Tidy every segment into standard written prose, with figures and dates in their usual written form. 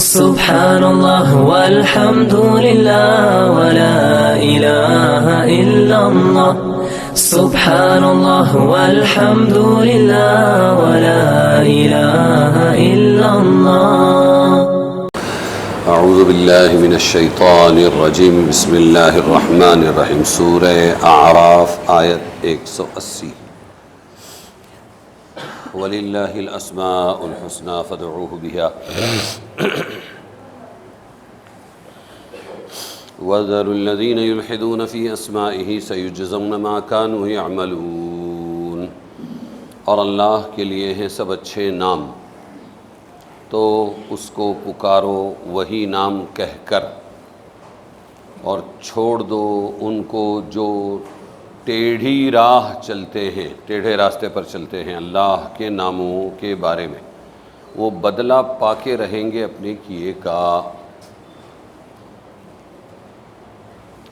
سبحان اللہ والحمد للہ ولا الہ الا اللہ سبحان اللہ والحمد للہ ولا الہ الا اللہ. اعوذ باللہ من الشیطان الرجیم. بسم اللہ الرحمن الرحیم. سورہ اعراف آیت 180. وَلِلَّهِ الْأَسْمَاءُ الْحُسْنَى فَادْعُوهُ بِهَا وَذَرُوا الَّذِينَ يُلْحِدُونَ فِي أَسْمَائِهِ سَيُجْزَوْنَ مَا كَانُوا يَعْمَلُونَ. اور اللہ کے لیے ہیں سب اچھے نام، تو اس کو پکارو وہی نام کہہ کر، اور چھوڑ دو ان کو جو ٹیڑھی راہ چلتے ہیں، ٹیڑھے راستے پر چلتے ہیں اللہ کے ناموں کے بارے میں. وہ بدلہ پا کے رہیں گے اپنے کیے کا.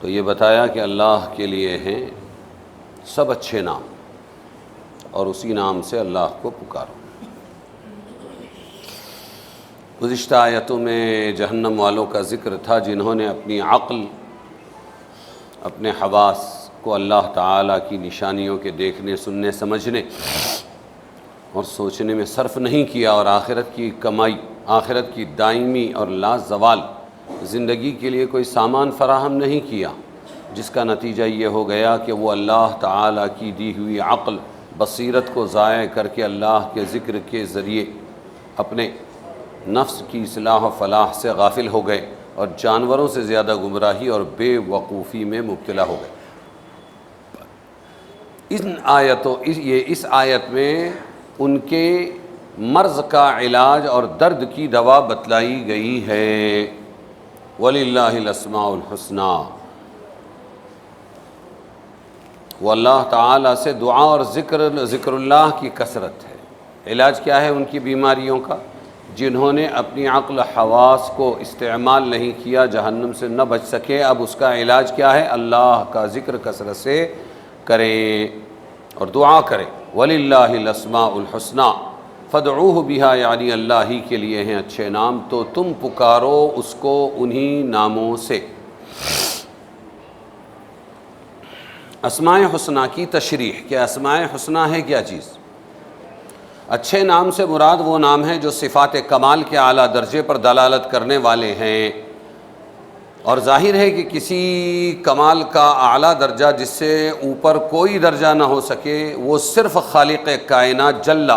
تو یہ بتایا کہ اللہ کے لیے ہیں سب اچھے نام، اور اسی نام سے اللہ کو پکارو. گزشتہ آیتوں میں جہنم والوں کا ذکر تھا جنہوں نے اپنی عقل، اپنے حواس کو اللہ تعالیٰ کی نشانیوں کے دیکھنے، سننے، سمجھنے اور سوچنے میں صرف نہیں کیا، اور آخرت کی کمائی، آخرت کی دائمی اور لازوال زندگی کے لیے کوئی سامان فراہم نہیں کیا، جس کا نتیجہ یہ ہو گیا کہ وہ اللہ تعالیٰ کی دی ہوئی عقل، بصیرت کو ضائع کر کے اللہ کے ذکر کے ذریعے اپنے نفس کی اصلاح و فلاح سے غافل ہو گئے، اور جانوروں سے زیادہ گمراہی اور بے وقوفی میں مبتلا ہو گئے. اس آیت میں ان کے مرض کا علاج اور درد کی دوا بتلائی گئی ہے. وَلِلَّهِ الْأَسْمَاءُ الْحُسْنَى. وہ اللہ تعالیٰ سے دعا اور ذکر اللہ کی کثرت ہے. علاج کیا ہے ان کی بیماریوں کا؟ جنہوں نے اپنی عقل حواس کو استعمال نہیں کیا، جہنم سے نہ بچ سکے. اب اس کا علاج کیا ہے؟ اللہ کا ذکر کثرت سے کریں اور دعا کریں. وَلِلَّهِ الْأَسْمَاءُ الْحُسْنَى فَادْعُوهُ بِهَا، یعنی اللہ ہی کے لیے ہیں اچھے نام، تو تم پکارو اس کو انہی ناموں سے. اسماء حسنہ کی تشریح کہ اسماء حسنہ ہے کیا چیز؟ اچھے نام سے مراد وہ نام ہیں جو صفات کمال کے اعلیٰ درجے پر دلالت کرنے والے ہیں. اور ظاہر ہے کہ کسی کمال کا اعلیٰ درجہ جس سے اوپر کوئی درجہ نہ ہو سکے وہ صرف خالق کائنات جل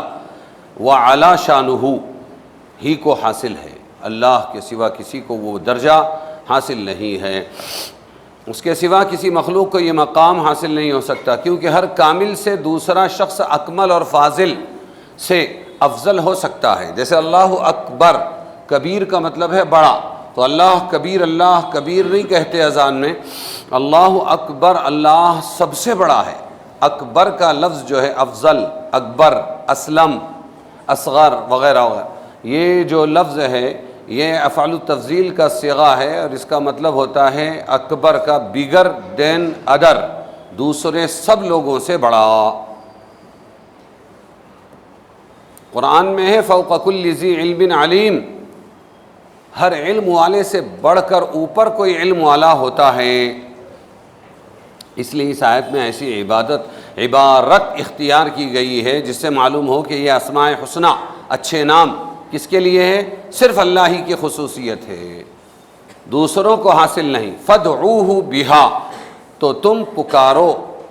وعلا شانہ ہی کو حاصل ہے. اللہ کے سوا کسی کو وہ درجہ حاصل نہیں ہے، اس کے سوا کسی مخلوق کو یہ مقام حاصل نہیں ہو سکتا، کیونکہ ہر کامل سے دوسرا شخص اکمل اور فاضل سے افضل ہو سکتا ہے. جیسے اللہ اکبر، کبیر کا مطلب ہے بڑا، تو اللہ کبیر نہیں کہتے اذان میں، اللہ اکبر، اللہ سب سے بڑا ہے. اکبر کا لفظ جو ہے افضل، اکبر، اسلم، اصغر وغیرہ وغیرہ، یہ جو لفظ ہے یہ افعال التفضیل کا صیغہ ہے، اور اس کا مطلب ہوتا ہے اکبر کا بگر دین ادر، دوسرے سب لوگوں سے بڑا. قرآن میں ہے فوق کل ذی علم علیم، ہر علم والے سے بڑھ کر اوپر کوئی علم والا ہوتا ہے. اس لیے اس آیت میں ایسی عبارت اختیار کی گئی ہے جس سے معلوم ہو کہ یہ اسماء حسنہ، اچھے نام کس کے لیے ہے؟ صرف اللہ ہی کی خصوصیت ہے، دوسروں کو حاصل نہیں. فَادْعُوهُ بِهَا، تو تم پکارو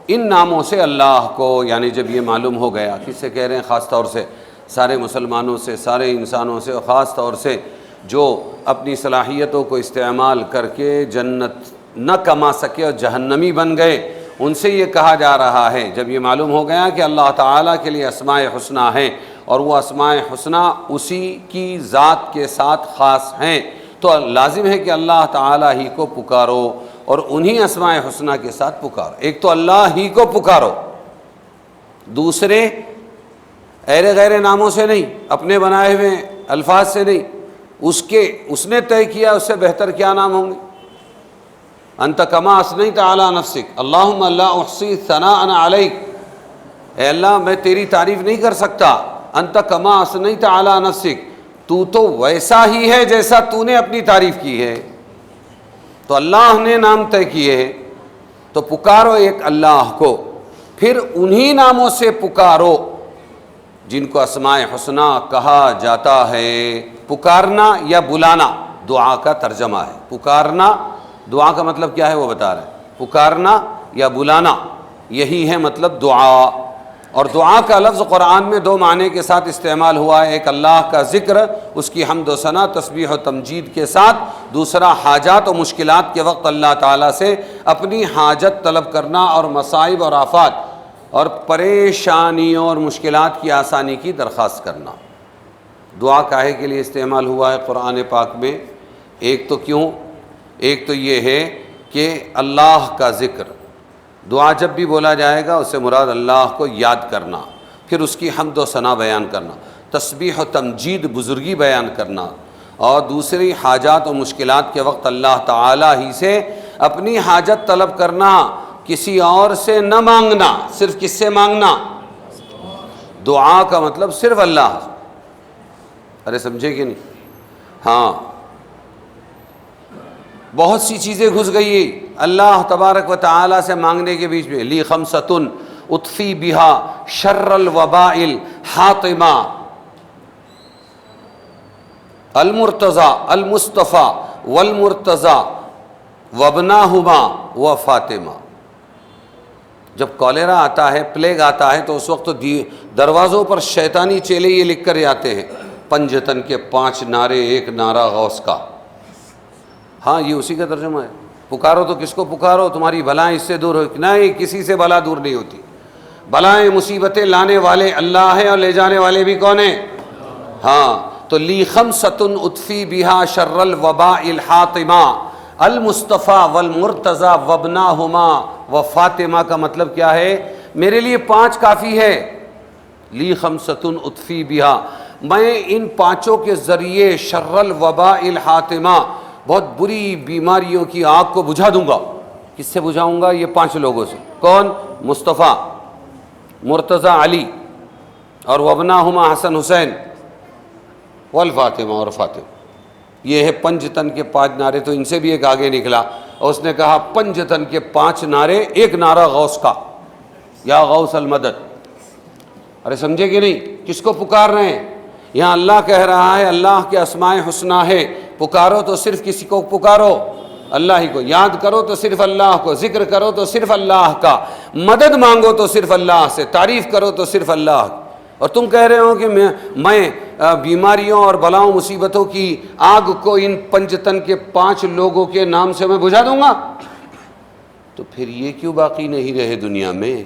ان ناموں سے اللہ کو. یعنی جب یہ معلوم ہو گیا، کس سے کہہ رہے ہیں؟ خاص طور سے سارے مسلمانوں سے، سارے انسانوں سے، اور خاص طور سے جو اپنی صلاحیتوں کو استعمال کر کے جنت نہ کما سکے اور جہنمی بن گئے، ان سے یہ کہا جا رہا ہے جب یہ معلوم ہو گیا کہ اللہ تعالیٰ کے لیے اسماء حسنہ ہیں، اور وہ اسماء حسنہ اسی کی ذات کے ساتھ خاص ہیں، تو لازم ہے کہ اللہ تعالیٰ ہی کو پکارو اور انہی اسماء حسنہ کے ساتھ پکارو. ایک تو اللہ ہی کو پکارو، دوسرے ایرے غیر ناموں سے نہیں، اپنے بنائے ہوئے الفاظ سے نہیں، اس نے طے کیا اس سے بہتر کیا نام ہوں گے. انت کما اثنیت علی نفسک اللہم لا احصی ثناء علیک، اے اللہ میں تیری تعریف نہیں کر سکتا. انت کما اثنیت علی نفسک، تو تو ویسا ہی ہے جیسا تو نے اپنی تعریف کی ہے. تو اللہ نے نام طے کیے ہیں تو پکارو ایک اللہ کو، پھر انہی ناموں سے پکارو جن کو اسماء حسنی کہا جاتا ہے. پکارنا یا بلانا دعا کا ترجمہ ہے. پکارنا دعا کا مطلب کیا ہے وہ بتا رہے ہیں. پکارنا یا بلانا یہی ہے مطلب دعا. اور دعا کا لفظ قرآن میں دو معنی کے ساتھ استعمال ہوا ہے. ایک اللہ کا ذکر، اس کی حمد و ثنا، تسبیح و تمجید کے ساتھ. دوسرا حاجات و مشکلات کے وقت اللہ تعالیٰ سے اپنی حاجت طلب کرنا اور مصائب اور آفات اور پریشانیوں اور مشکلات کی آسانی کی درخواست کرنا. دعا کاہے کے لیے استعمال ہوا ہے قرآن پاک میں؟ ایک تو یہ ہے کہ اللہ کا ذکر. دعا جب بھی بولا جائے گا اس سے مراد اللہ کو یاد کرنا، پھر اس کی حمد و ثنا بیان کرنا، تسبیح و تمجید بزرگی بیان کرنا، اور دوسری حاجات و مشکلات کے وقت اللہ تعالیٰ ہی سے اپنی حاجت طلب کرنا، کسی اور سے نہ مانگنا. صرف کس سے مانگنا؟ دعا کا مطلب صرف اللہ. ارے سمجھے کہ نہیں؟ ہاں، بہت سی چیزیں گھس گئی اللہ تبارک و تعالیٰ سے مانگنے کے بیچ میں. لی خمسۃ اطفی بہا شر الوباء الحاطمہ المرتضی المصطفیٰ والمرتضی وابناہما و فاطمہ. جب کالرا آتا ہے، پلیگ آتا ہے، تو اس وقت دروازوں پر شیطانی چیلے یہ لکھ کر جاتے ہیں، پنجتن کے 5 نعرے، ایک نعرہ غوث کا. ہاں، یہ اسی کا ترجمہ ہے. پکارو تو کس کو پکارو؟ تمہاری بلائیں اس سے دور ہو. نہیں، کسی سے بلا دور نہیں ہوتی. بلائیں مصیبتیں لانے والے اللہ ہیں اور لے جانے والے بھی کون ہیں؟ ہاں. تو لی خمسۃ اطفی بہا شر الوباء الحاطمہ المصطفیٰ والمرتضی وابناہما و فاطمہ کا مطلب کیا ہے؟ میرے لیے 5 کافی ہے. لی خمسۃ اطفی بہا، میں ان 5 کے ذریعے شر الوباء الحاطمہ، بہت بری بیماریوں کی آگ کو بجھا دوں گا. کس سے بجھاؤں گا؟ یہ 5 لوگوں سے. کون؟ مصطفیٰ، مرتضی علی، اور وابناہما حسن حسین، والفاطمہ اور فاطمہ. یہ ہے پنجتن کے 5 نعرے. تو ان سے بھی ایک آگے نکلا اور اس نے کہا پنجتن کے 5 نعرے، ایک نعرہ غوث کا، یا غوث المدد. ارے سمجھے کہ نہیں؟ کس کو پکار رہے ہیں؟ یہاں اللہ کہہ رہا ہے اللہ کے اسماء حسنی ہے، پکارو تو صرف کسی کو پکارو؟ اللہ ہی کو. یاد کرو تو صرف اللہ کو، ذکر کرو تو صرف اللہ کا، مدد مانگو تو صرف اللہ سے، تعریف کرو تو صرف اللہ کی. اور تم کہہ رہے ہو کہ میں بیماریوں اور بلاؤں مصیبتوں کی آگ کو ان پنجتن کے 5 لوگوں کے نام سے میں بجھا دوں گا. تو پھر یہ کیوں باقی نہیں رہے دنیا میں؟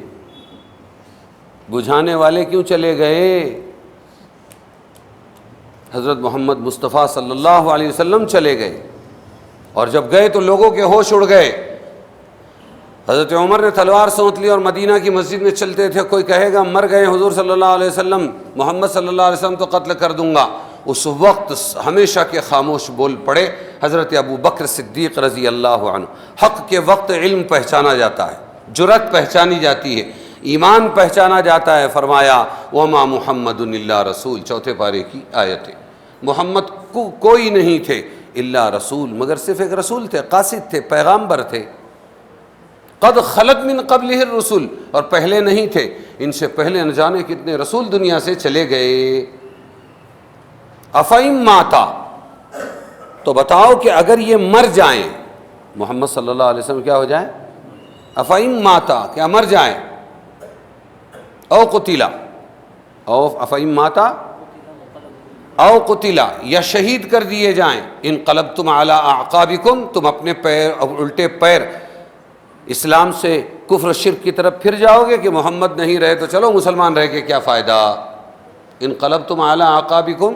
بجھانے والے کیوں چلے گئے؟ حضرت محمد مصطفیٰ صلی اللہ علیہ وسلم چلے گئے، اور جب گئے تو لوگوں کے ہوش اڑ گئے. حضرت عمر نے تلوار سونت لی اور مدینہ کی مسجد میں چلتے تھے. کوئی کہے گا مر گئے حضور صلی اللہ علیہ وسلم، محمد صلی اللہ علیہ وسلم تو قتل کر دوں گا. اس وقت ہمیشہ کے خاموش بول پڑے حضرت ابو بکر صدیق رضی اللہ عنہ. حق کے وقت علم پہچانا جاتا ہے، جرأت پہچانی جاتی ہے، ایمان پہچانا جاتا ہے. فرمایا وما محمد الا رسول، 4 پارے کی آیت ہے. محمد کو کوئی نہیں تھے الا رسول، مگر صرف ایک رسول تھے، قاصد تھے، پیغامبر تھے. قد خلت من قبلہ الرسل، اور پہلے نہیں تھے، ان سے پہلے نہ جانے کتنے رسول دنیا سے چلے گئے. افئن ماتا، تو بتاؤ کہ اگر یہ مر جائیں، محمد صلی اللہ علیہ وسلم کیا ہو جائیں؟ افئن ماتا، کیا مر جائیں؟ او قتلا، او افئن ماتا او قتلا، یا شہید کر دیے جائیں. انقلبتم علی اعقابکم، تم اپنے پیر الٹے پیر اسلام سے کفر شرک کی طرف پھر جاؤ گے کہ محمد نہیں رہے تو چلو مسلمان رہ کے کیا فائدہ. انقلبتم علی اعقابکم،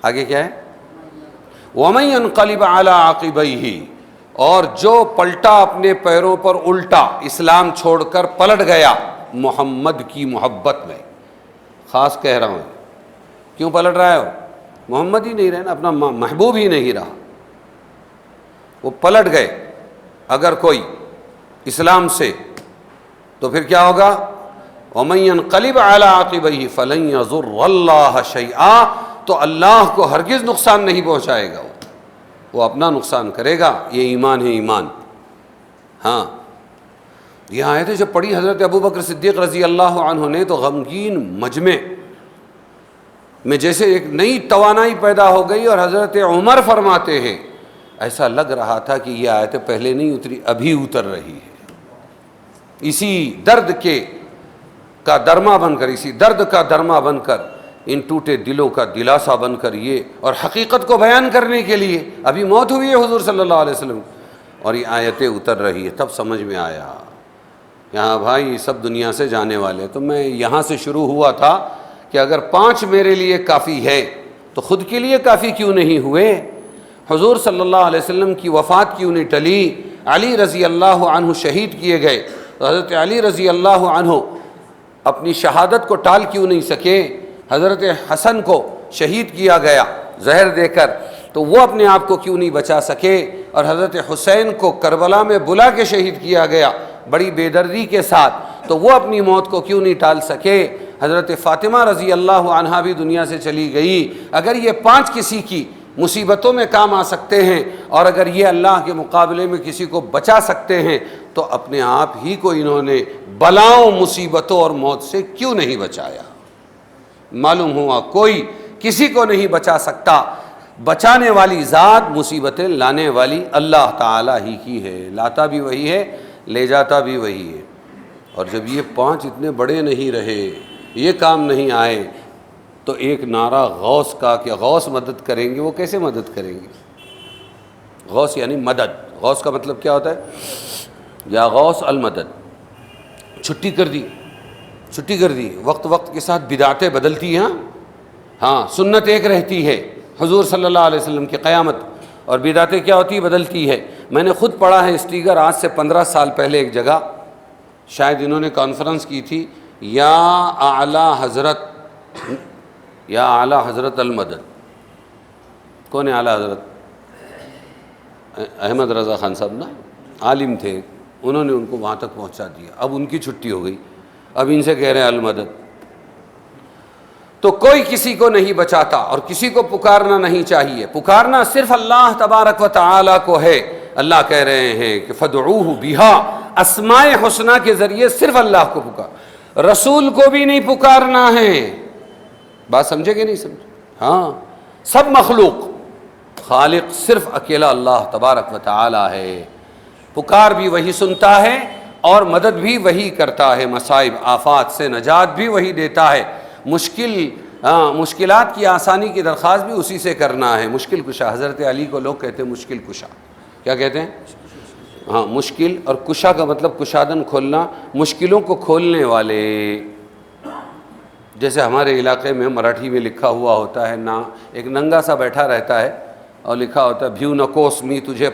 آگے کیا ہے؟ ومن ينقلب علی عاقبیہ، اور جو پلٹا اپنے پیروں پر الٹا، اسلام چھوڑ کر پلٹ گیا محمد کی محبت میں. خاص کہہ رہا ہوں، کیوں پلٹ رہا ہو؟ محمد ہی نہیں رہے نا، اپنا محبوب ہی نہیں رہا، وہ پلٹ گئے. اگر کوئی اسلام سے، تو پھر کیا ہوگا؟ وَمَن يَنْقَلِبْ عَلَىٰ عَقِبَيْهِ فَلَن يَضُرَّ اللَّهَ شَيْئًا، تو اللہ کو ہرگز نقصان نہیں پہنچائے گا، وہ اپنا نقصان کرے گا۔ یہ ایمان ہے، ایمان۔ ہاں، یہ آیتیں جب پڑھی حضرت ابوبکر صدیق رضی اللہ عنہ نے تو غمگین مجمع میں جیسے ایک نئی توانائی پیدا ہو گئی، اور حضرت عمر فرماتے ہیں ایسا لگ رہا تھا کہ یہ آیتیں پہلے نہیں اتری، ابھی اتر رہی ہے۔ اسی درد کا درما بن کر، اسی درد کا درما بن کر، ان ٹوٹے دلوں کا دلاسا بن کر یہ، اور حقیقت کو بیان کرنے کے لیے ابھی موت ہوئی ہے حضور صلی اللہ علیہ وسلم، اور یہ آیتیں اتر رہی ہے۔ تب سمجھ میں آیا یہاں بھائی سب دنیا سے جانے والے۔ تو میں یہاں سے شروع ہوا تھا کہ اگر 5 میرے لیے کافی ہے تو خود کے لیے کافی کیوں نہیں ہوئے؟ حضور صلی اللہ علیہ وسلم کی وفات کیوں نہیں ٹلی؟ علی رضی اللہ عنہ شہید کیے گئے، تو حضرت علی رضی اللہ عنہ اپنی شہادت کو ٹال کیوں نہیں سکے؟ حضرت حسن کو شہید کیا گیا زہر دے کر، تو وہ اپنے آپ کو کیوں نہیں بچا سکے؟ اور حضرت حسین کو کربلا میں بلا کے شہید کیا گیا بڑی بے دردی کے ساتھ، تو وہ اپنی موت کو کیوں نہیں ٹال سکے؟ حضرت فاطمہ رضی اللہ عنہا بھی دنیا سے چلی گئی۔ اگر یہ 5 کسی کی مصیبتوں میں کام آ سکتے ہیں، اور اگر یہ اللہ کے مقابلے میں کسی کو بچا سکتے ہیں، تو اپنے آپ ہی کو انہوں نے بلاؤں، مصیبتوں اور موت سے کیوں نہیں بچایا؟ معلوم ہوا کوئی کسی کو نہیں بچا سکتا، بچانے والی ذات، مصیبتیں لانے والی اللہ تعالی ہی کی ہے۔ لاتا بھی وہی ہے، لے جاتا بھی وہی ہے۔ اور جب یہ 5 اتنے بڑے نہیں رہے، یہ کام نہیں آئے، تو ایک نعرہ غوث کا کہ غوث مدد کریں گے۔ وہ کیسے مدد کریں گے؟ غوث یعنی مدد۔ غوث کا مطلب کیا ہوتا ہے؟ یا غوث المدد۔ چھٹی کر دی، چھٹی کر دی۔ وقت کے ساتھ بدعتیں بدلتی ہیں، ہاں، سنت ایک رہتی ہے حضور صلی اللہ علیہ وسلم کی قیامت، اور بدعتیں کیا ہوتی ہے؟ بدلتی ہے۔ میں نے خود پڑھا ہے اسٹیگر آج سے 15 سال پہلے ایک جگہ، شاید انہوں نے کانفرنس کی تھی، یا اعلیٰ حضرت، یا اعلیٰ حضرت المدد۔ کون ہے اعلیٰ حضرت؟ احمد رضا خان صاحب نا، عالم تھے، انہوں نے ان کو وہاں تک پہنچا دیا۔ اب ان کی چھٹی ہو گئی، اب ان سے کہہ رہے ہیں المدد۔ تو کوئی کسی کو نہیں بچاتا، اور کسی کو پکارنا نہیں چاہیے۔ پکارنا صرف اللہ تبارک و تعالی کو ہے۔ اللہ کہہ رہے ہیں کہ فدعوہ بہا، اسماء حسنہ کے ذریعے صرف اللہ کو پکار، رسول کو بھی نہیں پکارنا ہے۔ بات سمجھے کہ نہیں سمجھے؟ ہاں، سب مخلوق، خالق صرف اکیلا اللہ تبارک و تعالی ہے۔ پکار بھی وہی سنتا ہے، اور مدد بھی وہی کرتا ہے، مصائب آفات سے نجات بھی وہی دیتا ہے، مشکلات کی آسانی کی درخواست بھی اسی سے کرنا ہے۔ مشکل کشا، حضرت علی کو لوگ کہتے ہیں مشکل کشا۔ کیا کہتے ہیں؟ ہاں، مشکل، اور کشا کا مطلب کشادن، کھولنا، مشکلوں کو کھولنے والے۔ جیسے ہمارے علاقے میں مراٹھی میں لکھا ہوا ہوتا ہے نا، ایک ننگا سا بیٹھا رہتا ہے اور لکھا ہوتا ہے بھیو نکوس می تجھے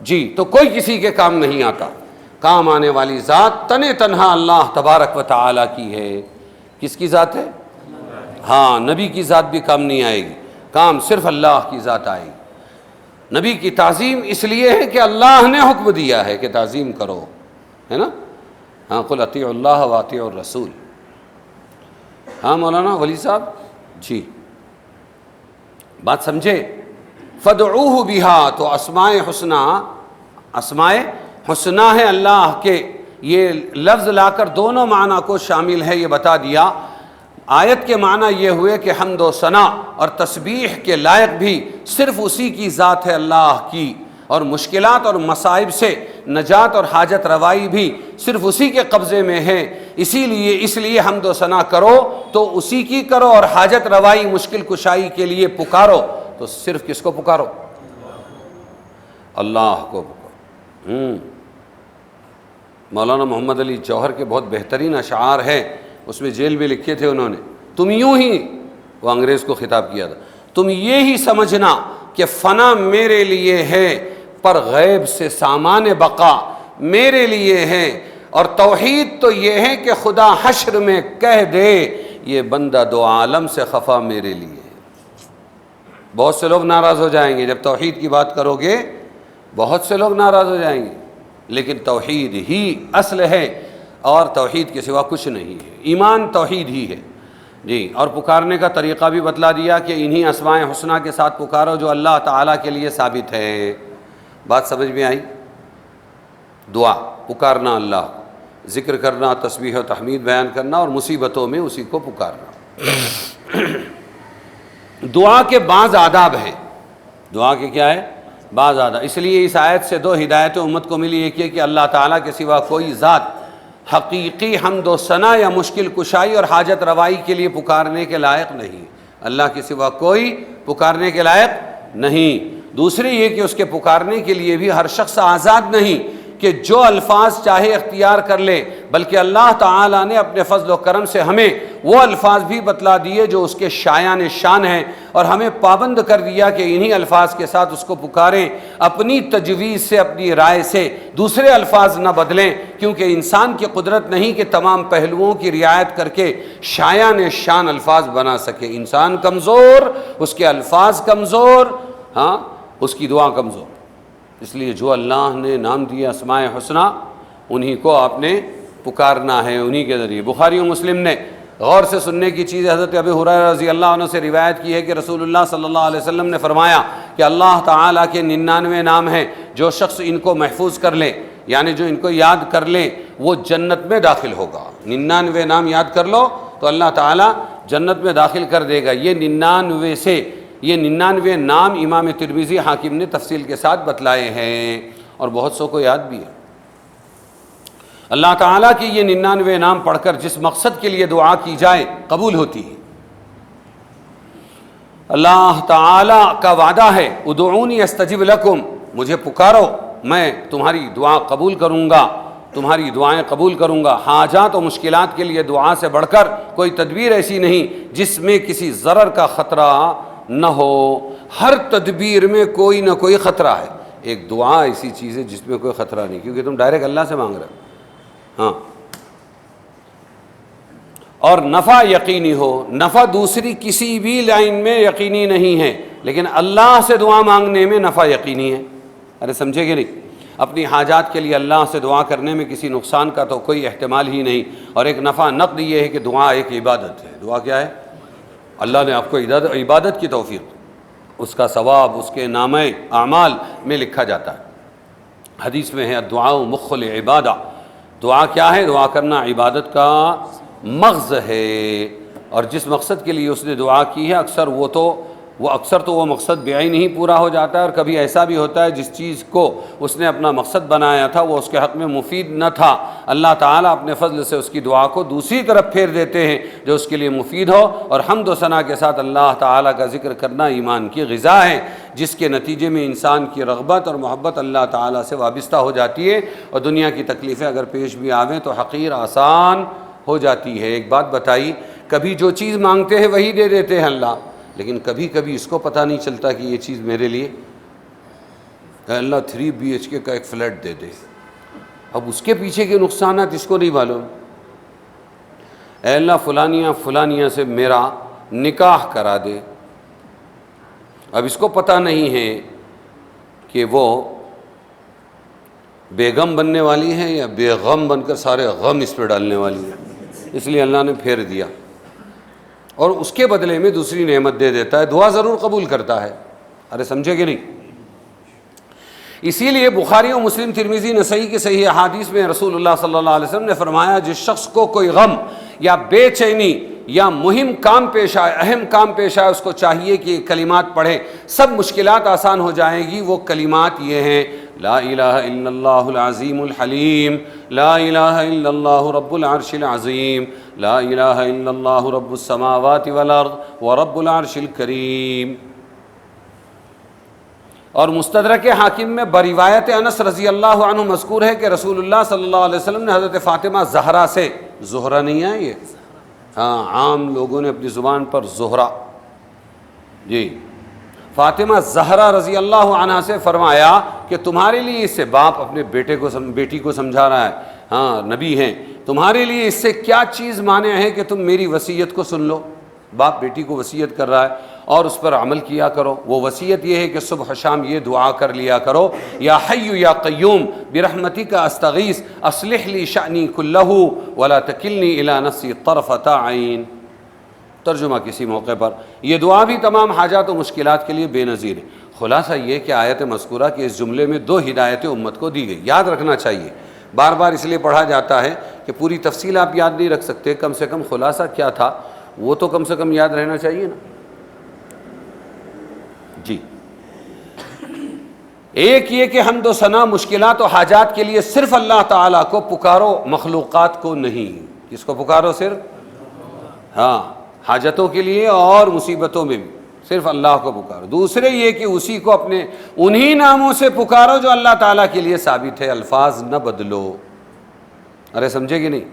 جی تو کوئی کسی کے کام نہیں آتا، کام آنے والی ذات تنے تنہا اللہ تبارک و تعالی کی ہے۔ کس کی ذات ہے؟ ہاں، نبی کی ذات بھی کام نہیں آئے گی، کام صرف اللہ کی ذات آئے گی۔ نبی کی تعظیم اس لیے ہے کہ اللہ نے حکم دیا ہے کہ تعظیم کرو، ہے نا، ہاں قل اطیعوا اللہ و اطیعوا الرسول۔ ہاں مولانا ولی صاحب جی، بات سمجھے؟ فدعوہ بہا، تو اسماء حسنہ، اسماء حسنہ ہے اللہ کے، یہ لفظ لا کر دونوں معنی کو شامل ہے، یہ بتا دیا۔ آیت کے معنی یہ ہوئے کہ حمد و ثنا اور تسبیح کے لائق بھی صرف اسی کی ذات ہے، اللہ کی، اور مشکلات اور مصائب سے نجات اور حاجت روائی بھی صرف اسی کے قبضے میں ہے۔ اس لیے حمد و ثنا کرو تو اسی کی کرو، اور حاجت روائی، مشکل کشائی کے لیے پکارو تو صرف کس کو پکارو؟ اللہ کو پکارو۔ مولانا محمد علی جوہر کے بہت بہترین اشعار ہیں، اس میں جیل میں لکھے تھے انہوں نے، تم یوں ہی وہ انگریز کو خطاب کیا تھا، تم یہی سمجھنا کہ فنا میرے لیے ہے پر غیب سے سامان بقا میرے لیے ہے، اور توحید تو یہ ہے کہ خدا حشر میں کہہ دے یہ بندہ دو عالم سے خفا میرے لیے ہے۔ بہت سے لوگ ناراض ہو جائیں گے جب توحید کی بات کرو گے، بہت سے لوگ ناراض ہو جائیں گے، لیکن توحید ہی اصل ہے اور توحید کے سوا کچھ نہیں ہے، ایمان توحید ہی ہے جی۔ اور پکارنے کا طریقہ بھی بتلا دیا کہ انہی اسماء حسنہ کے ساتھ پکارو جو اللہ تعالیٰ کے لیے ثابت ہے۔ بات سمجھ میں آئی؟ دعا، پکارنا اللہ، ذکر کرنا، تسبیح و تحمید بیان کرنا، اور مصیبتوں میں اسی کو پکارنا۔ دعا کے بعض آداب ہیں، دعا کے کیا ہے؟ بعض آداب۔ اس لیے اس آیت سے دو ہدایتیں امت کو ملی، ایک یہ کہ اللہ تعالیٰ کے سوا کوئی ذات حقیقی حمد و ثنا یا مشکل کشائی اور حاجت روائی کے لیے پکارنے کے لائق نہیں، اللہ کے سوا کوئی پکارنے کے لائق نہیں۔ دوسری یہ کہ اس کے پکارنے کے لیے بھی ہر شخص آزاد نہیں کہ جو الفاظ چاہے اختیار کر لے، بلکہ اللہ تعالیٰ نے اپنے فضل و کرم سے ہمیں وہ الفاظ بھی بتلا دیے جو اس کے شایان شان ہیں، اور ہمیں پابند کر دیا کہ انہی الفاظ کے ساتھ اس کو پکاریں، اپنی تجویز سے، اپنی رائے سے دوسرے الفاظ نہ بدلیں، کیونکہ انسان کی قدرت نہیں کہ تمام پہلوؤں کی رعایت کر کے شایان شان الفاظ بنا سکے۔ انسان کمزور، اس کے الفاظ کمزور، ہاں اس کی دعا کمزور۔ اس لیے جو اللہ نے نام دیا اسماء حسنہ انہی کو آپ نے پکارنا ہے، انہی کے ذریعے۔ بخاری و مسلم نے غور سے سننے کی چیز حضرت ابی ہریرہ رضی اللہ عنہ سے روایت کی ہے کہ رسول اللہ صلی اللہ علیہ وسلم نے فرمایا کہ اللہ تعالیٰ کے 99 نام ہیں، جو شخص ان کو محفوظ کر لے، یعنی جو ان کو یاد کر لے، وہ جنت میں داخل ہوگا۔ 99 نام یاد کر لو تو اللہ تعالیٰ جنت میں داخل کر دے گا۔ یہ 99 نام امام ترمذی حاکم نے تفصیل کے ساتھ بتلائے ہیں، اور بہت سو کو یاد بھی ہے۔ اللہ تعالیٰ کی یہ 99 نام پڑھ کر جس مقصد کے لیے دعا کی جائے قبول ہوتی ہے۔ اللہ تعالیٰ کا وعدہ ہے ادعونی استجب لکم، مجھے پکارو میں تمہاری دعا قبول کروں گا، تمہاری دعائیں قبول کروں گا۔ حاجات و مشکلات کے لیے دعا سے بڑھ کر کوئی تدبیر ایسی نہیں جس میں کسی ضرر کا خطرہ نہ ہو۔ ہر تدبیر میں کوئی نہ کوئی خطرہ ہے، ایک دعا ایسی چیز ہے جس میں کوئی خطرہ نہیں، کیونکہ تم ڈائریکٹ اللہ سے مانگ رہے ہو۔ ہاں، اور نفع یقینی ہو، نفع دوسری کسی بھی لائن میں یقینی نہیں ہے، لیکن اللہ سے دعا مانگنے میں نفع یقینی ہے۔ ارے سمجھے کہ نہیں؟ اپنی حاجات کے لیے اللہ سے دعا کرنے میں کسی نقصان کا تو کوئی احتمال ہی نہیں، اور ایک نفع نقد یہ ہے کہ دعا ایک عبادت ہے۔ دعا کیا ہے؟ اللہ نے آپ کو عبادت کی توفیق، اس کا ثواب اس کے نامہ اعمال میں لکھا جاتا ہے۔ حدیث میں ہے الدعاء مخ العبادہ، دعا کیا ہے؟ دعا کرنا عبادت کا مغز ہے، اور جس مقصد کے لیے اس نے دعا کی ہے اکثر وہ مقصد بعین ہی پورا ہو جاتا ہے، اور کبھی ایسا بھی ہوتا ہے جس چیز کو اس نے اپنا مقصد بنایا تھا وہ اس کے حق میں مفید نہ تھا، اللہ تعالیٰ اپنے فضل سے اس کی دعا کو دوسری طرف پھیر دیتے ہیں جو اس کے لیے مفید ہو۔ اور حمد و ثنا کے ساتھ اللہ تعالیٰ کا ذکر کرنا ایمان کی غذا ہے، جس کے نتیجے میں انسان کی رغبت اور محبت اللہ تعالیٰ سے وابستہ ہو جاتی ہے، اور دنیا کی تکلیفیں اگر پیش بھی آویں تو حقیر آسان ہو جاتی ہے۔ ایک بات بتائی، کبھی جو چیز مانگتے ہیں وہی دے دیتے ہیں اللہ، لیکن کبھی کبھی اس کو پتہ نہیں چلتا کہ یہ چیز میرے لیے، اے اللہ 3 BHK کا ایک فلیٹ دے دے، اب اس کے پیچھے کے نقصانات اس کو نہیں معلوم۔ اے اللہ فلانیاں سے میرا نکاح کرا دے، اب اس کو پتہ نہیں ہے کہ وہ بیگم بننے والی ہے یا بیغم بن کر سارے غم اس پہ ڈالنے والی ہے، اس لیے اللہ نے پھیر دیا، اور اس کے بدلے میں دوسری نعمت دے دیتا ہے، دعا ضرور قبول کرتا ہے۔ ارے سمجھے کہ نہیں؟ اسی لیے بخاری و مسلم، ترمذی، نسائی کی صحیح احادیث میں رسول اللہ صلی اللہ علیہ وسلم نے فرمایا جس شخص کو کوئی غم یا بے چینی یا مہم کام پیش آئے، اہم کام پیش آئے، اس کو چاہیے کہ کلمات پڑھے، سب مشکلات آسان ہو جائیں گی۔ وہ کلمات یہ ہیں: لا الہ الا اللہ العظیم الحلیم، لا الہ الا اللہ رب العرش العظیم، لا الہ الا اللہ رب السماوات والارض ورب العرش الکریم۔ اور مستدرک حاکم میں بروایت انس رضی اللہ عنہ مذکور ہے کہ رسول اللہ صلی اللہ علیہ وسلم نے حضرت فاطمہ زہرا سے، زہرا نہیں ہے یہ، ہاں عام لوگوں نے اپنی زبان پر زہرا جی فاطمہ زہرا رضی اللہ عنہا سے فرمایا کہ تمہارے لیے اس سے باپ اپنے بیٹی کو سمجھا رہا ہے، ہاں نبی ہیں، تمہارے لیے اس سے کیا چیز مانع ہے کہ تم میری وصیت کو سن لو. باپ بیٹی کو وصیت کر رہا ہے اور اس پر عمل کیا کرو. وہ وصیت یہ ہے کہ صبح شام یہ دعا کر لیا کرو، یا حی یا قیوم برحمتک استغیث اصلح لی شأنی کلہ ولا تکلنی الی نفسی طرفۃ عین. ترجمہ کسی موقع پر یہ دعا بھی تمام حاجات و مشکلات کے لیے بے نظیر ہے. خلاصہ یہ کہ آیت مذکورہ کے اس جملے میں 2 ہدایتیں امت کو دی گئی. یاد رکھنا چاہیے، بار بار اس لیے پڑھا جاتا ہے کہ پوری تفصیل آپ یاد نہیں رکھ سکتے، کم سے کم خلاصہ کیا تھا وہ تو کم سے کم یاد رہنا چاہیے نا. جی ایک یہ کہ حمد و ثنا مشکلات و حاجات کے لیے صرف اللہ تعالیٰ کو پکارو، مخلوقات کو نہیں. کس کو پکارو؟ صرف ہاں حاجتوں کے لیے اور مصیبتوں میں بھی صرف اللہ کو پکارو. دوسرے یہ کہ اسی کو اپنے انہی ناموں سے پکارو جو اللہ تعالیٰ کے لیے ثابت ہے، الفاظ نہ بدلو. ارے سمجھے کہ نہیں؟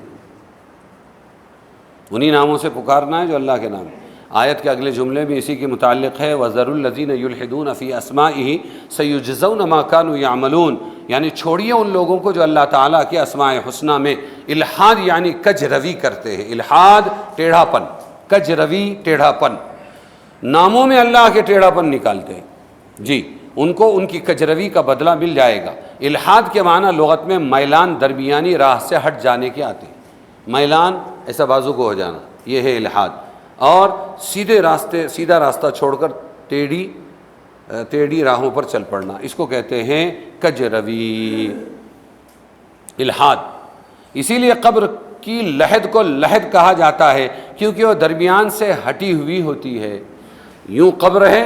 انہی ناموں سے پکارنا ہے جو اللہ کے نام ہے. آیت کے اگلے جملے میں اسی کے متعلق ہے وَذَرُوا الَّذِينَ يُلْحِدُونَ فِي أَسْمَائِهِ سَيُجْزَوْنَ مَا كَانُوا يَعْمَلُونَ. یعنی چھوڑیے ان لوگوں کو جو اللہ تعالیٰ کے اسماء حسنہ میں الحاد یعنی کج روی کرتے ہیں. الحاد ٹیڑھا پن، کج روی ٹیڑھا پن، ناموں میں اللہ کے ٹیڑھا پن نکالتے ہیں. جی ان کو ان کی کجروی کا بدلہ مل جائے گا. الحاد کے معنی لغت میں میلان، درمیانی راہ سے ہٹ جانے کے آتے ہیں. میلان ایسا بازو کو ہو جانا، یہ ہے الحاد. اور سیدھا راستہ چھوڑ کر ٹیڑھی راہوں پر چل پڑنا، اس کو کہتے ہیں کجروی، الحاد. اسی لیے قبر کی لحد کو لحد کہا جاتا ہے کیونکہ وہ درمیان سے ہٹی ہوئی ہوتی ہے. یوں قبر ہے،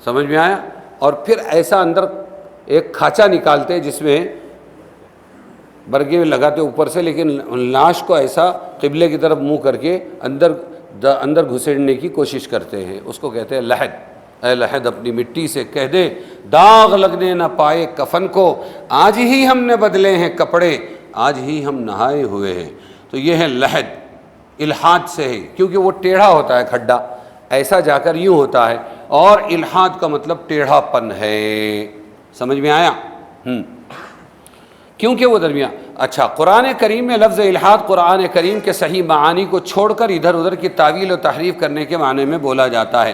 سمجھ میں آیا، اور پھر ایسا اندر ایک کھانچا نکالتے جس میں برگے لگاتے اوپر سے، لیکن لاش کو ایسا قبلے کی طرف منہ کر کے اندر گھسیڑنے کی کوشش کرتے ہیں. اس کو کہتے ہیں لحد. اے لحد اپنی مٹی سے کہہ دے داغ لگنے نہ پائے کفن کو، آج ہی ہم نے بدلے ہیں کپڑے، آج ہی ہم نہائے ہوئے ہیں. تو یہ ہے لحد، الحاد سے ہے کیونکہ وہ ٹیڑھا ہوتا ہے کھڈا، ایسا جا کر یوں ہوتا ہے. اور الحاد کا مطلب ٹیڑھا پن ہے. سمجھ میں آیا؟ کیونکہ وہ درمیان. اچھا قرآن کریم میں لفظ الحاد قرآن کریم کے صحیح معانی کو چھوڑ کر ادھر ادھر کی تعویل و تحریف کرنے کے معنی میں بولا جاتا ہے.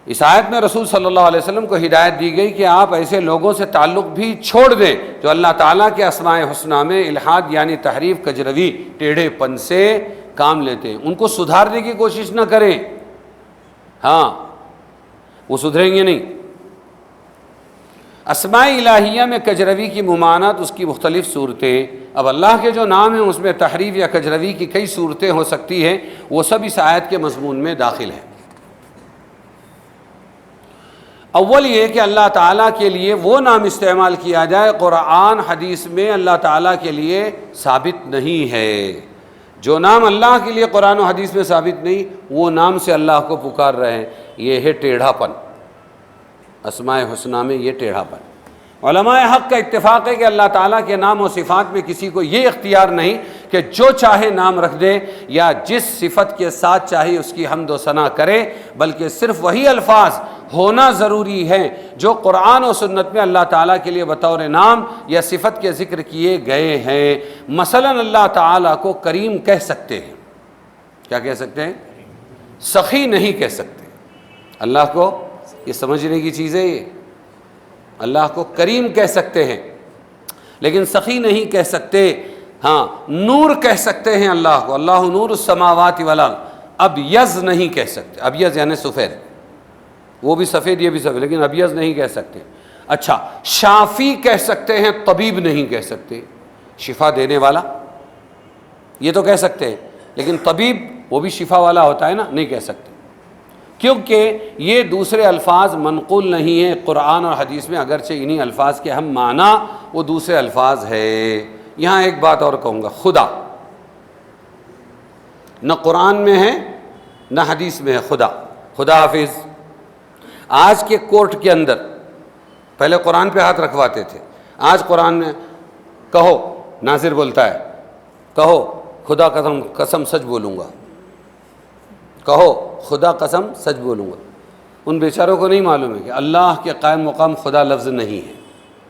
اس آیت میں رسول صلی اللہ علیہ وسلم کو ہدایت دی گئی کہ آپ ایسے لوگوں سے تعلق بھی چھوڑ دیں جو اللہ تعالیٰ کے اسماء حسنہ میں الحاد یعنی تحریف، کجروی، ٹیڑھے پن سے کام لیتے ہیں. ان کو سدھارنے کی کوشش نہ کریں، ہاں وہ سدھریں گے نہیں. اسماء الہیہ میں کجروی کی ممانعت، اس کی مختلف صورتیں. اب اللہ کے جو نام ہیں اس میں تحریف یا کجروی کی کئی صورتیں ہو سکتی ہیں، وہ سب اس آیت کے مضمون میں داخل ہیں. اول یہ کہ اللہ تعالیٰ کے لیے وہ نام استعمال کیا جائے قرآن حدیث میں اللہ تعالیٰ کے لیے ثابت نہیں ہے. جو نام اللہ کے لیے قرآن و حدیث میں ثابت نہیں، وہ نام سے اللہ کو پکار رہے ہیں، یہ ہے ٹیڑھا پن. اسماء حسنہ میں یہ ٹیڑھا پن. علماء حق کا اتفاق ہے کہ اللہ تعالیٰ کے نام و صفات میں کسی کو یہ اختیار نہیں کہ جو چاہے نام رکھ دے یا جس صفت کے ساتھ چاہے اس کی حمد و ثنا کرے، بلکہ صرف وہی الفاظ ہونا ضروری ہے جو قرآن و سنت میں اللہ تعالیٰ کے لیے بطور نام یا صفت کے ذکر کیے گئے ہیں. مثلا اللہ تعالیٰ کو کریم کہہ سکتے ہیں. کیا کہہ سکتے ہیں؟ سخی نہیں کہہ سکتے. اللہ کو، یہ سمجھنے کی چیز ہے، یہ اللہ کو کریم کہہ سکتے ہیں لیکن سخی نہیں کہہ سکتے. ہاں نور کہہ سکتے ہیں اللہ کو، اللہ نور السماوات والارض. ابیض نہیں کہہ سکتے. ابیض یعنی سفید، وہ بھی سفید یہ بھی سفید، لیکن ابیض نہیں کہہ سکتے. اچھا شافی کہہ سکتے ہیں، طبیب نہیں کہہ سکتے. شفا دینے والا یہ تو کہہ سکتے ہیں، لیکن طبیب وہ بھی شفا والا ہوتا ہے نا، نہیں کہہ سکتے کیونکہ یہ دوسرے الفاظ منقول نہیں ہیں قرآن اور حدیث میں، اگرچہ انہی الفاظ کے ہم معنی وہ دوسرے الفاظ ہے. یہاں ایک بات اور کہوں گا، خدا نہ قرآن میں ہے نہ حدیث میں ہے. خدا حافظ. آج کے کورٹ کے اندر پہلے قرآن پہ ہاتھ رکھواتے تھے، آج قرآن میں کہو، ناظر بولتا ہے کہو خدا قسم سچ بولوں گا، کہو خدا قسم سچ بولوں گا. ان بیچاروں کو نہیں معلوم ہے کہ اللہ کے قائم مقام خدا لفظ نہیں ہے،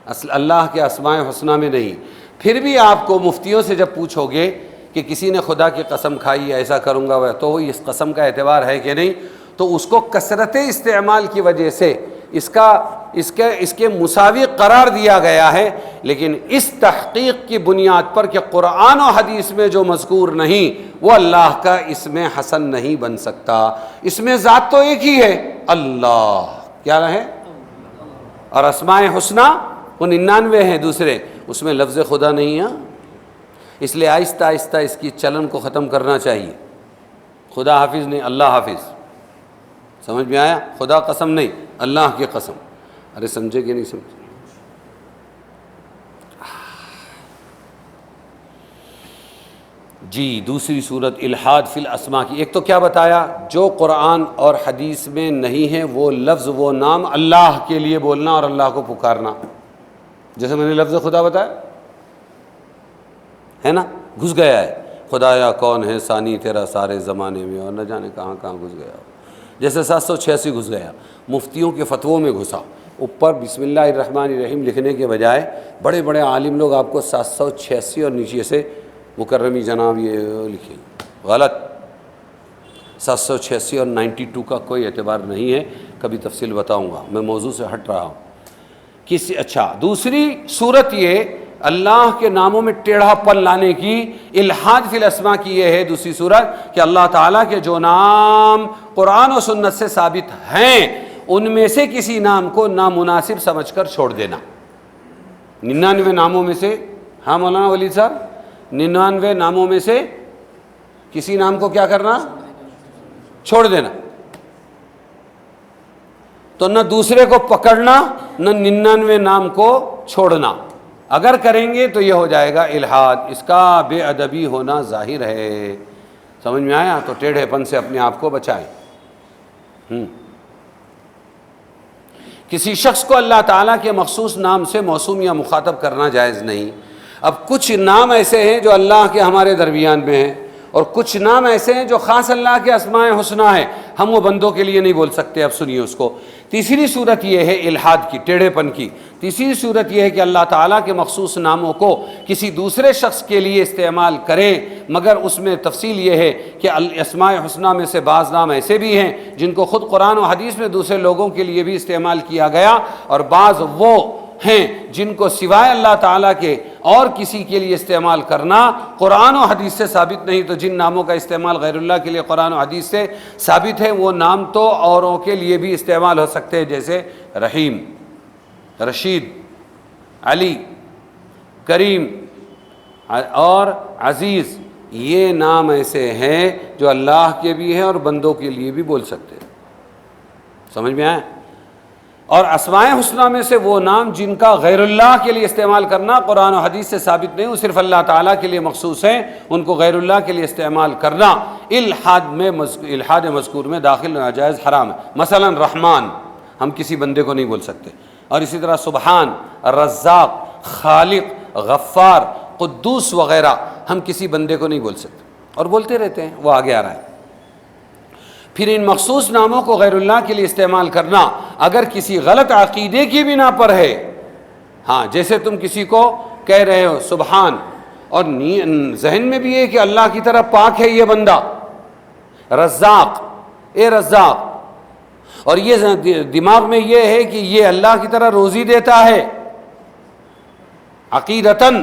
اصل اللہ کے اسماء حسنہ میں نہیں۔ پھر بھی آپ کو مفتیوں سے جب پوچھو گے کہ کسی نے خدا کی قسم کھائی ایسا کروں گا تو اس قسم کا اعتبار ہے کہ نہیں، تو اس کو کثرت استعمال کی وجہ سے اس کے مساوی قرار دیا گیا ہے، لیکن اس تحقیق کی بنیاد پر کہ قرآن و حدیث میں جو مذکور نہیں وہ اللہ کا اسم حسن نہیں بن سکتا۔ اس میں ذات تو ایک ہی ہے، اللہ کیا ہے، اور اسماء حسنہ وہ 99 ہیں دوسرے، اس میں لفظ خدا نہیں ہے۔ اس لیے آہستہ آہستہ اس کی چلن کو ختم کرنا چاہیے۔ خدا حافظ نہیں، اللہ حافظ، سمجھ میں آیا؟ خدا قسم نہیں، اللہ کی قسم۔ ارے سمجھے کہ نہیں سمجھے؟ جی دوسری صورت الحاد فی الاسماء کی، ایک تو کیا بتایا، جو قرآن اور حدیث میں نہیں ہے وہ لفظ وہ نام اللہ کے لیے بولنا اور اللہ کو پکارنا، جیسے میں نے لفظ خدا بتایا ہے نا، گھس گیا ہے خدایا کون ہے ثانی تیرا سارے زمانے میں، اور نہ جانے کہاں کہاں گھس گیا، جیسے 786 گھس گیا، مفتیوں کے فتووں میں گھسا، اوپر بسم اللہ الرحمن الرحیم لکھنے کے بجائے بڑے بڑے عالم لوگ آپ کو 786 اور نیچے سے مکرمی جناب یہ لکھیں، غلط، 786 اور 92 کا کوئی اعتبار نہیں ہے، کبھی تفصیل بتاؤں گا، میں موضوع سے ہٹ رہا ہوں۔ اچھا دوسری صورت یہ اللہ کے ناموں میں ٹیڑھا پن لانے کی، الحاد فی الاسماء کی یہ ہے دوسری صورت کہ اللہ تعالیٰ کے جو نام قرآن و سنت سے ثابت ہیں ان میں سے کسی نام کو نامناسب سمجھ کر چھوڑ دینا۔ 99 ناموں میں سے، ہاں مولانا ولید صاحب، 99 ناموں میں سے کسی نام کو کیا کرنا، چھوڑ دینا، تو نہ دوسرے کو پکڑنا نہ 99 نام کو چھوڑنا، اگر کریں گے تو یہ ہو جائے گا الحاد، اس کا بے ادبی ہونا ظاہر ہے، سمجھ میں آیا؟ تو ٹیڑھے پن سے اپنے آپ کو بچائیں۔ کسی شخص کو اللہ تعالیٰ کے مخصوص نام سے موسوم یا مخاطب کرنا جائز نہیں۔ اب کچھ نام ایسے ہیں جو اللہ کے ہمارے درمیان میں ہیں، اور کچھ نام ایسے ہیں جو خاص اللہ کے اسماء حسنہ ہیں، ہم وہ بندوں کے لیے نہیں بول سکتے۔ اب سنیے اس کو، تیسری صورت یہ ہے الحاد کی، ٹیڑھے پن کی، تیسری صورت یہ ہے کہ اللہ تعالیٰ کے مخصوص ناموں کو کسی دوسرے شخص کے لیے استعمال کرے، مگر اس میں تفصیل یہ ہے کہ اسماء حسنہ میں سے بعض نام ایسے بھی ہیں جن کو خود قرآن و حدیث میں دوسرے لوگوں کے لیے بھی استعمال کیا گیا، اور بعض وہ ہیں جن کو سوائے اللہ تعالیٰ کے اور کسی کے لیے استعمال کرنا قرآن و حدیث سے ثابت نہیں۔ تو جن ناموں کا استعمال غیر اللہ کے لیے قرآن و حدیث سے ثابت ہے وہ نام تو اوروں کے لیے بھی استعمال ہو سکتے ہیں، جیسے رحیم، رشید، علی، کریم اور عزیز، یہ نام ایسے ہیں جو اللہ کے بھی ہیں اور بندوں کے لیے بھی بول سکتے ہیں، سمجھ میں آئے؟ اور اسماء حسنہ میں سے وہ نام جن کا غیر اللہ کے لیے استعمال کرنا قرآن و حدیث سے ثابت نہیں، وہ صرف اللہ تعالیٰ کے لیے مخصوص ہیں، ان کو غیر اللہ کے لیے استعمال کرنا الحاد مذکور میں داخل ناجائز حرام ہے۔ مثلا رحمان ہم کسی بندے کو نہیں بول سکتے، اور اسی طرح سبحان، رزاق، خالق، غفار، قدوس وغیرہ ہم کسی بندے کو نہیں بول سکتے، اور بولتے رہتے ہیں، وہ آگے آ رہا ہے۔ پھر ان مخصوص ناموں کو غیر اللہ کے لیے استعمال کرنا اگر کسی غلط عقیدے کی بنا پر ہے، ہاں جیسے تم کسی کو کہہ رہے ہو سبحان، اور ذہن میں بھی ہے کہ اللہ کی طرح پاک ہے یہ بندہ، رزاق، اے رزاق، اور یہ دماغ میں یہ ہے کہ یہ اللہ کی طرح روزی دیتا ہے، عقیدتاً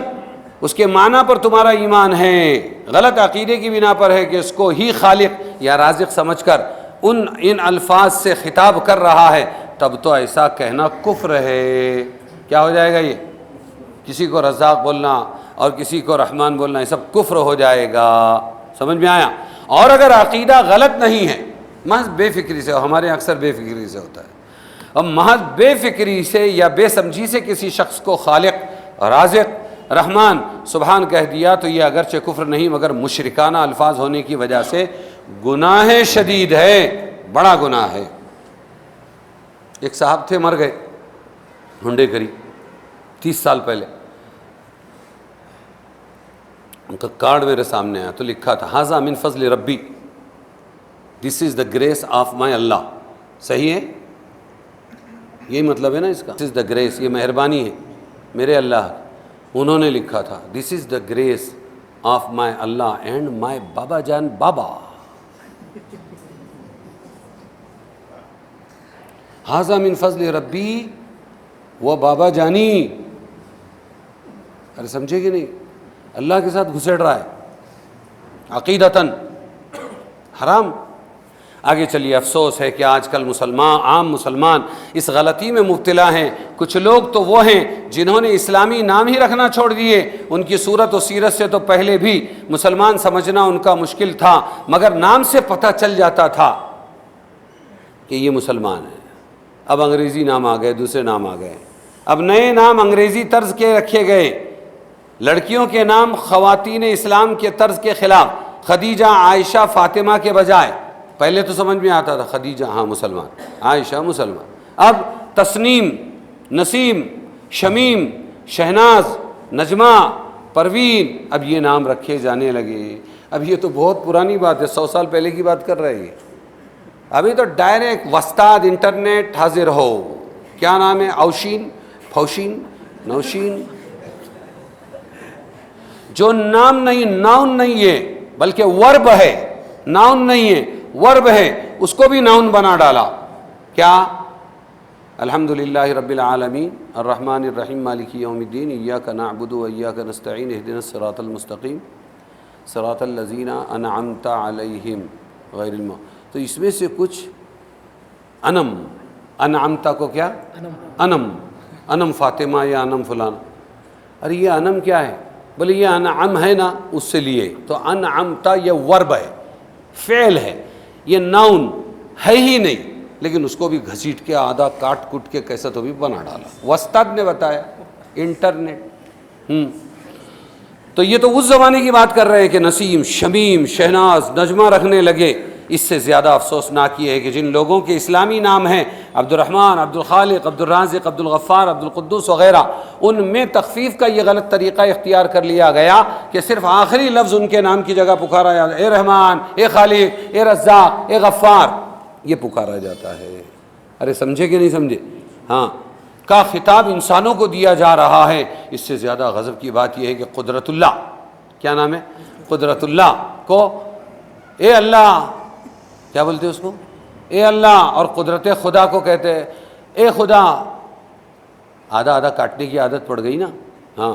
اس کے معنی پر تمہارا ایمان ہے، غلط عقیدے کی بنا پر ہے کہ اس کو ہی خالق یا رازق سمجھ کر ان الفاظ سے خطاب کر رہا ہے، تب تو ایسا کہنا کفر ہے۔ کیا ہو جائے گا؟ یہ کسی کو رزاق بولنا اور کسی کو رحمان بولنا، یہ سب کفر ہو جائے گا، سمجھ میں آیا؟ اور اگر عقیدہ غلط نہیں ہے، محض بے فکری سے، ہمارے اکثر بے فکری سے ہوتا ہے، اب محض بے فکری سے یا بے سمجھی سے کسی شخص کو خالق، رازق، رحمان، سبحان کہہ دیا تو یہ اگرچہ کفر نہیں مگر مشرکانہ الفاظ ہونے کی وجہ سے گناہ شدید ہے، بڑا گناہ ہے۔ ایک صاحب تھے، مر گئے، ہنڈے کری 30 سال پہلے، ان کا کارڈ میرے سامنے آیا تو لکھا تھا ھذا من فضل ربی، دس is the grace of my اللہ، صحیح ہے؟ یہی مطلب ہے نا اس کا. دس از دا گریس، یہ مہربانی ہے میرے اللہ. انہوں نے لکھا تھا this is the grace of my اللہ اینڈ مائی بابا جان بابا. ھذا من فضل ربی و بابا جانی. ارے سمجھے کہ نہیں؟ اللہ کے ساتھ گھسڑ رہا ہے عقیدتاً. حرام. آگے چلیے. افسوس ہے کہ آج کل عام مسلمان اس غلطی میں مبتلا ہیں. کچھ لوگ تو وہ ہیں جنہوں نے اسلامی نام ہی رکھنا چھوڑ دیے. ان کی صورت و سیرت سے تو پہلے بھی مسلمان سمجھنا ان کا مشکل تھا، مگر نام سے پتہ چل جاتا تھا کہ یہ مسلمان ہے. اب انگریزی نام آ گئے، دوسرے نام آ گئے. اب نئے نام انگریزی طرز کے رکھے گئے. لڑکیوں کے نام خواتین اسلام کے طرز کے خلاف. خدیجہ، عائشہ، فاطمہ کے بجائے پہلے تو سمجھ میں آتا تھا خدیجہ ہاں مسلمان، عائشہ مسلمان. اب تسنیم، نسیم، شمیم، شہناز، نجمہ، پروین، اب یہ نام رکھے جانے لگے. اب یہ تو بہت پرانی بات ہے، 100 سال پہلے کی بات کر رہے ہیں. ابھی تو ڈائریکٹ وستاد انٹرنیٹ حاضر ہو. کیا نام ہے؟ اوشین، فوشین، نوشین. جو نام نہیں، ناؤن نہیں ہے بلکہ ورب ہے. ناؤن نہیں ہے، ورب ہے، اس کو بھی ناؤن بنا ڈالا. کیا؟ الحمدللہ رب العالمین الرحمن الرحیم مالک یوم الدین ایاک نعبد و ایاک نستعین اہدنا الصراط المستقیم صراط الذین انعمت علیہم غیر المغضوب. تو اس میں سے کچھ انعمتا کو کیا؟ انم فاطمہ یا انم فلان. ارے یہ انم کیا ہے؟ بولے یہ انعم ہے نا، اس سے لیے. تو انعمتا یہ ورب ہے، فعل ہے، یہ ناؤن ہے ہی نہیں، لیکن اس کو بھی گھسیٹ کے آدھا کاٹ کٹ کے کیسا تو بھی بنا ڈالا. وستاد نے بتایا، انٹرنیٹ. تو یہ تو اس زمانے کی بات کر رہے ہیں کہ نسیم، شمیم، شہناز، نجمہ رکھنے لگے. اس سے زیادہ افسوسناک یہ ہے کہ جن لوگوں کے اسلامی نام ہیں عبد الرحمن، عبد الخالق، عبد الرازق، عبد الغفار، عبد القدوس وغیرہ، ان میں تخفیف کا یہ غلط طریقہ اختیار کر لیا گیا کہ صرف آخری لفظ ان کے نام کی جگہ پکارا جاتا ہے. اے رحمان، اے خالق، اے رزاق، اے غفار، یہ پکارا جاتا ہے. ارے سمجھے کہ نہیں سمجھے؟ ہاں. کا خطاب انسانوں کو دیا جا رہا ہے. اس سے زیادہ غضب کی بات یہ ہے کہ قدرت اللہ، کیا نام ہے؟ قدرت اللہ کو اے اللہ، کیا بولتے اس کو؟ اے اللہ. اور قدرت خدا کو کہتے ہیں اے خدا. آدھا آدھا کاٹنے کی عادت پڑ گئی نا. ہاں،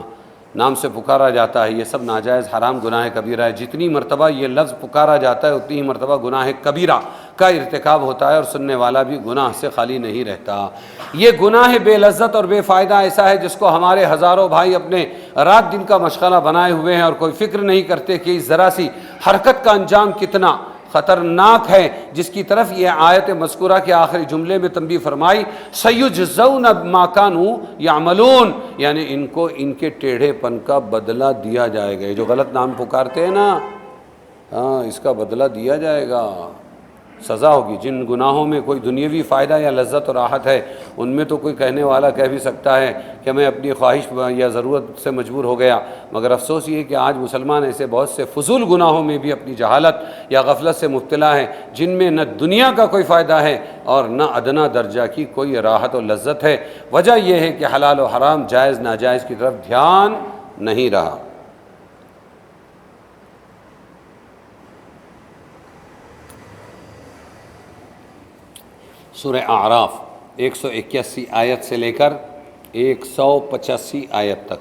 نام سے پکارا جاتا ہے. یہ سب ناجائز حرام گناہ کبیرہ ہے. جتنی مرتبہ یہ لفظ پکارا جاتا ہے اتنی ہی مرتبہ گناہ کبیرہ کا ارتکاب ہوتا ہے، اور سننے والا بھی گناہ سے خالی نہیں رہتا. یہ گناہ بے لذت اور بے فائدہ ایسا ہے جس کو ہمارے ہزاروں بھائی اپنے رات دن کا مشغلہ بنائے ہوئے ہیں، اور کوئی فکر نہیں کرتے کہ اس ذرا سی حرکت کا انجام کتنا خطرناک ہے، جس کی طرف یہ آیت مذکورہ کے آخری جملے میں تنبیہ فرمائی سَيُجْزَوْنَ مَا كَانُوا يَعْمَلُونَ، یعنی ان کو ان کے ٹیڑھے پن کا بدلہ دیا جائے گا. جو غلط نام پکارتے ہیں نا، ہاں، اس کا بدلہ دیا جائے گا، سزا ہوگی. جن گناہوں میں کوئی دنیاوی فائدہ یا لذت اور راحت ہے، ان میں تو کوئی کہنے والا کہہ بھی سکتا ہے کہ میں اپنی خواہش یا ضرورت سے مجبور ہو گیا. مگر افسوس یہ ہے کہ آج مسلمان ایسے بہت سے فضول گناہوں میں بھی اپنی جہالت یا غفلت سے مبتلا ہیں، جن میں نہ دنیا کا کوئی فائدہ ہے اور نہ ادنا درجہ کی کوئی راحت و لذت ہے. وجہ یہ ہے کہ حلال و حرام، جائز ناجائز کی طرف دھیان نہیں رہا. سورہ اعراف 181 آیت سے لے کر 185 آیت تک.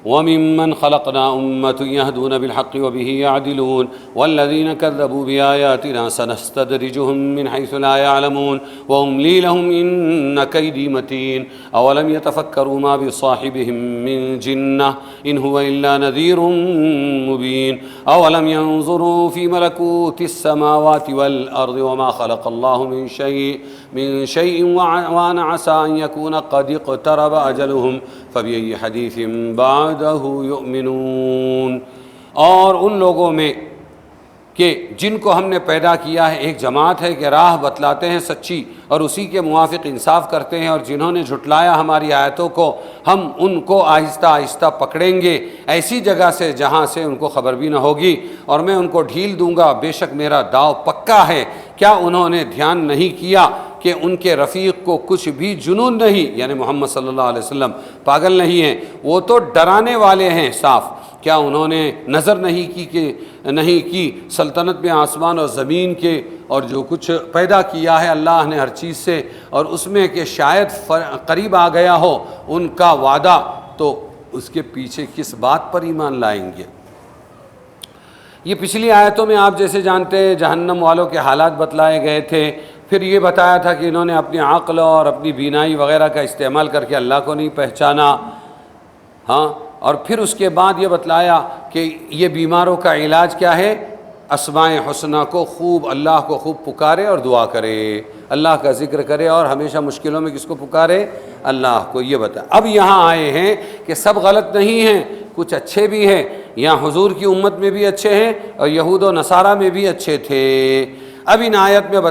وَمِمَّنْ خَلَقْنَا أُمَّةٌ يَهْدُونَ بِالْحَقِّ وَبِهِ يَعْدِلُونَ وَالَّذِينَ كَذَّبُوا بِآيَاتِنَا سَنَسْتَدْرِجُهُم مِّنْ حَيْثُ لَا يَعْلَمُونَ وَأُمْلِي لَهُمْ إِنَّ كَيْدِي مَتِينٌ أَوَلَمْ يَتَفَكَّرُوا مَا بِصَاحِبِهِم مِّن جِنَّةٍ إِنْ هُوَ إِلَّا نَذِيرٌ مُّبِينٌ أَوَلَمْ يَنظُرُوا فِي مَلَكُوتِ السَّمَاوَاتِ وَالْأَرْضِ وَمَا خَلَقَ اللَّهُ مِن شَيْءٍ وَأَنَّ عَسَىٰ أَن يَكُونَ قَدِ اقْتَرَبَ أَجَلُهُمْ فَبِأَيِّ حَدِيثٍ بَعْدَهُ يُؤْمِنُونَ. اور ان لوگوں میں کہ جن کو ہم نے پیدا کیا ہے ایک جماعت ہے کہ راہ بتلاتے ہیں سچی اور اسی کے موافق انصاف کرتے ہیں، اور جنہوں نے جھٹلایا ہماری آیتوں کو ہم ان کو آہستہ آہستہ پکڑیں گے ایسی جگہ سے جہاں سے ان کو خبر بھی نہ ہوگی، اور میں ان کو ڈھیل دوں گا. بے شک میرا داؤ پکا ہے کیا انہوں نے دھیان نہیں کیا کہ ان کے رفیق کو کچھ بھی جنون نہیں، یعنی محمد صلی اللہ علیہ وسلم پاگل نہیں ہیں، وہ تو ڈرانے والے ہیں صاف۔ کیا انہوں نے نظر نہیں کی سلطنت میں آسمان اور زمین کے اور جو کچھ پیدا کیا ہے اللہ نے ہر چیز سے، اور اس میں کہ شاید قریب آ گیا ہو ان کا وعدہ، تو اس کے پیچھے کس بات پر ایمان لائیں گے؟ یہ پچھلی آیتوں میں آپ جیسے جانتے ہیں جہنم والوں کے حالات بتلائے گئے تھے، پھر یہ بتایا تھا کہ انہوں نے اپنی عقل اور اپنی بینائی وغیرہ کا استعمال کر کے اللہ کو نہیں پہچانا، ہاں، اور پھر اس کے بعد یہ بتلایا کہ یہ بیماروں کا علاج کیا ہے، اسماء حسنہ کو خوب، اللہ کو خوب پکارے اور دعا کرے، اللہ کا ذکر کرے، اور ہمیشہ مشکلوں میں کس کو پکارے؟ اللہ کو۔ یہ بتا اب یہاں آئے ہیں کہ سب غلط نہیں ہیں، کچھ اچھے بھی ہیں، یہاں حضور کی امت میں بھی اچھے ہیں اور یہود و نصارہ میں بھی اچھے تھے۔ اب ان آیت میں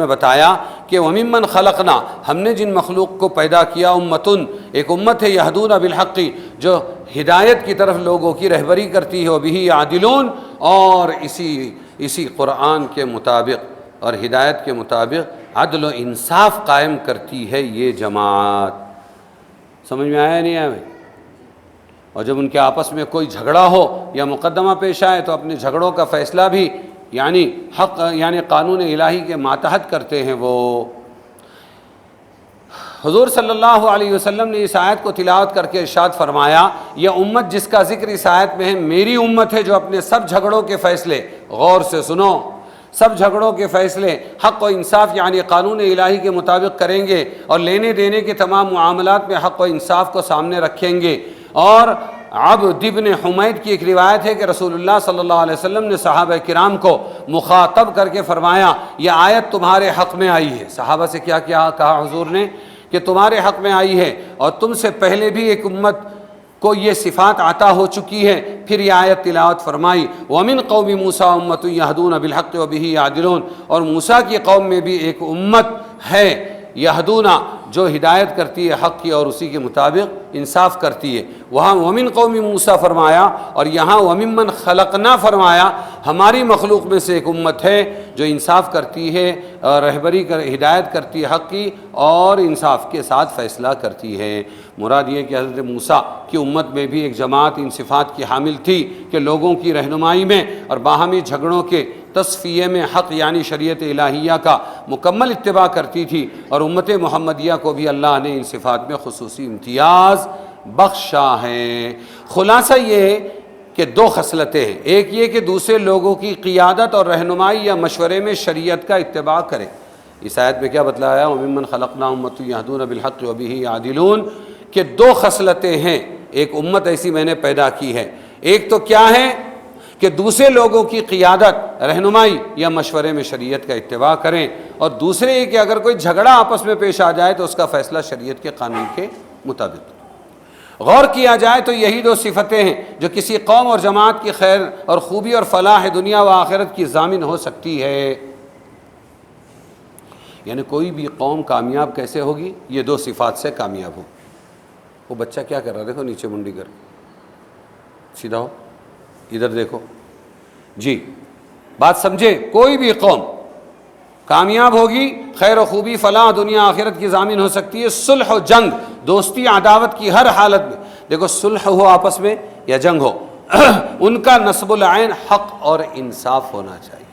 بتایا کہ وَمِمَّنْ خَلَقْنَا، ہم نے جن مخلوق کو پیدا کیا، امتن، ایک امت ہے، یہدون بالحق، جو ہدایت کی طرف لوگوں کی رہبری کرتی ہے، وَبِهِ يَعْدِلُونَ، اور اسی قرآن کے مطابق اور ہدایت کے مطابق عدل و انصاف قائم کرتی ہے یہ جماعت۔ سمجھ میں آیا نہیں آیا بھائی؟ اور جب ان کے آپس میں کوئی جھگڑا ہو یا مقدمہ پیش آئے تو اپنے جھگڑوں کا فیصلہ بھی یعنی حق، یعنی قانون الہی کے ماتحت کرتے ہیں وہ۔ حضور صلی اللہ علیہ وسلم نے اس آیت کو تلاوت کر کے ارشاد فرمایا، یہ امت جس کا ذکر اس آیت میں ہے میری امت ہے، جو اپنے سب جھگڑوں کے فیصلے، غور سے سنو، سب جھگڑوں کے فیصلے حق و انصاف یعنی قانون الہی کے مطابق کریں گے، اور لینے دینے کے تمام معاملات میں حق و انصاف کو سامنے رکھیں گے۔ اور عبد ابن حمید کی ایک روایت ہے کہ رسول اللہ صلی اللہ علیہ وسلم نے صحابہ کرام کو مخاطب کر کے فرمایا، یہ آیت تمہارے حق میں آئی ہے۔ صحابہ سے کیا کہا حضور نے؟ کہ تمہارے حق میں آئی ہے، اور تم سے پہلے بھی ایک امت کو یہ صفات عطا ہو چکی ہے۔ پھر یہ آیت تلاوت فرمائی، وَمِن قَوْمِ مُوسَىٰ أُمَّةٌ يَهْدُونَ بِالْحَقِّ وَبِهِ يَعْدِلُونَ، اور موسیٰ کی قوم میں بھی ایک امت ہے یہدون، جو ہدایت کرتی ہے حق کی اور اسی کے مطابق انصاف کرتی ہے۔ وہاں وَمِن قَوْمِ مُوسَىٰ فرمایا، اور یہاں وَمِمَّنْ خَلَقْنَا فرمایا، ہماری مخلوق میں سے ایک امت ہے جو انصاف کرتی ہے، رہبری ہدایت کرتی ہے حق کی اور انصاف کے ساتھ فیصلہ کرتی ہے۔ مراد یہ کہ حضرت موسیٰ کی امت میں بھی ایک جماعت ان صفات کی حامل تھی کہ لوگوں کی رہنمائی میں اور باہمی جھگڑوں کے تصفیے میں حق یعنی شریعت الہیہ کا مکمل اتباع کرتی تھی، اور امت محمدیہ کو بھی اللہ نے ان صفات میں خصوصی امتیاز بخشا ہے۔ خلاصہ یہ کہ دو خصلتیں ہیں، ایک یہ کہ دوسرے لوگوں کی قیادت اور رہنمائی یا مشورے میں شریعت کا اتباع کرے۔ اس آیت میں کیا بتلایا؟ وَمِمَّنْ خَلَقْنَا أُمَّةً يَهْدُونَ بِالْحَقِّ وَبِهِ يَعْدِلُونَ، کہ دو خصلتیں ہیں، ایک امت ایسی میں نے پیدا کی ہے، ایک تو کیا ہے کہ دوسرے لوگوں کی قیادت، رہنمائی یا مشورے میں شریعت کا اتباع کریں، اور دوسرے یہ کہ اگر کوئی جھگڑا آپس میں پیش آ جائے تو اس کا فیصلہ شریعت کے قانون کے مطابق۔ غور کیا جائے تو یہی دو صفتیں ہیں جو کسی قوم اور جماعت کی خیر اور خوبی اور فلاح دنیا و آخرت کی ضامن ہو سکتی ہے۔ یعنی کوئی بھی قوم کامیاب کیسے ہوگی؟ یہ دو صفات سے کامیاب ہو۔ وہ بچہ کیا کر رہا ہے؟ دیکھو نیچے منڈی کر، سیدھا ہو، ادھر دیکھو جی، بات سمجھے؟ کوئی بھی قوم کامیاب ہوگی، خیر و خوبی فلاح دنیا آخرت کی ضامن ہو سکتی ہے، صلح و جنگ، دوستی عداوت کی ہر حالت میں، دیکھو صلح ہو آپس میں یا جنگ ہو، ان کا نصب العین حق اور انصاف ہونا چاہیے۔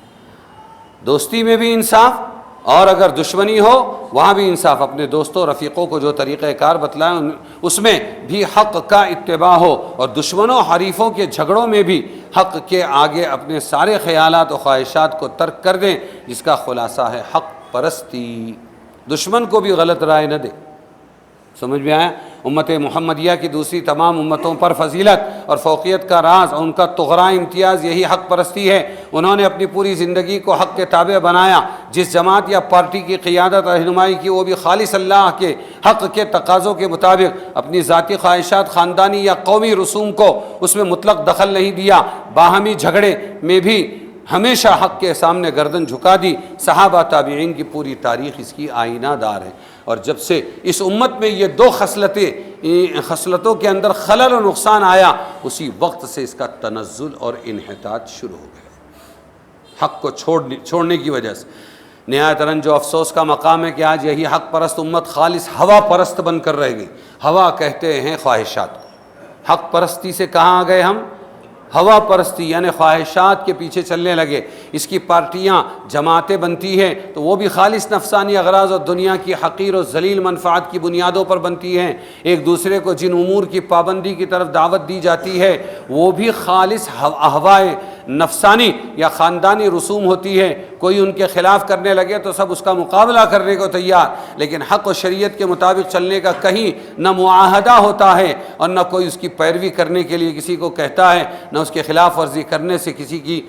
دوستی میں بھی انصاف، اور اگر دشمنی ہو وہاں بھی انصاف، اپنے دوستوں رفیقوں کو جو طریقہ کار بتلائیں اس میں بھی حق کا اتباع ہو، اور دشمنوں حریفوں کے جھگڑوں میں بھی حق کے آگے اپنے سارے خیالات و خواہشات کو ترک کر دیں، جس کا خلاصہ ہے حق پرستی۔ دشمن کو بھی غلط رائے نہ دے۔ سمجھ میں آیا؟ امت محمدیہ کی دوسری تمام امتوں پر فضیلت اور فوقیت کا راز اور ان کا طغرائے امتیاز یہی حق پرستی ہے۔ انہوں نے اپنی پوری زندگی کو حق کے تابع بنایا، جس جماعت یا پارٹی کی قیادت اور رہنمائی کی وہ بھی خالص اللہ کے حق کے تقاضوں کے مطابق، اپنی ذاتی خواہشات، خاندانی یا قومی رسوم کو اس میں مطلق دخل نہیں دیا، باہمی جھگڑے میں بھی ہمیشہ حق کے سامنے گردن جھکا دی۔ صحابہ تابعین کی پوری تاریخ اس کی آئینہ دار ہے، اور جب سے اس امت میں یہ دو خصلتوں کے اندر خلل و نقصان آیا، اسی وقت سے اس کا تنزل اور انحطاط شروع ہو گیا، حق کو چھوڑنے کی وجہ سے۔ نہایت رنج و افسوس کا مقام ہے کہ آج یہی حق پرست امت خالص ہوا پرست بن کر رہ گئی. ہوا کہتے ہیں خواہشات کو. حق پرستی سے کہاں آ گئے ہم؟ ہوا پرستی، یعنی خواہشات کے پیچھے چلنے لگے. اس کی پارٹیاں جماعتیں بنتی ہیں تو وہ بھی خالص نفسانی اغراض اور دنیا کی حقیر و ذلیل منفعت کی بنیادوں پر بنتی ہیں. ایک دوسرے کو جن امور کی پابندی کی طرف دعوت دی جاتی ہے وہ بھی خالص اہوائے نفسانی یا خاندانی رسوم ہوتی ہے. کوئی ان کے خلاف کرنے لگے تو سب اس کا مقابلہ کرنے کو تیار، لیکن حق و شریعت کے مطابق چلنے کا کہیں نہ معاہدہ ہوتا ہے اور نہ کوئی اس کی پیروی کرنے کے لیے کسی کو کہتا ہے، نہ اس کے خلاف ورزی کرنے سے کسی کی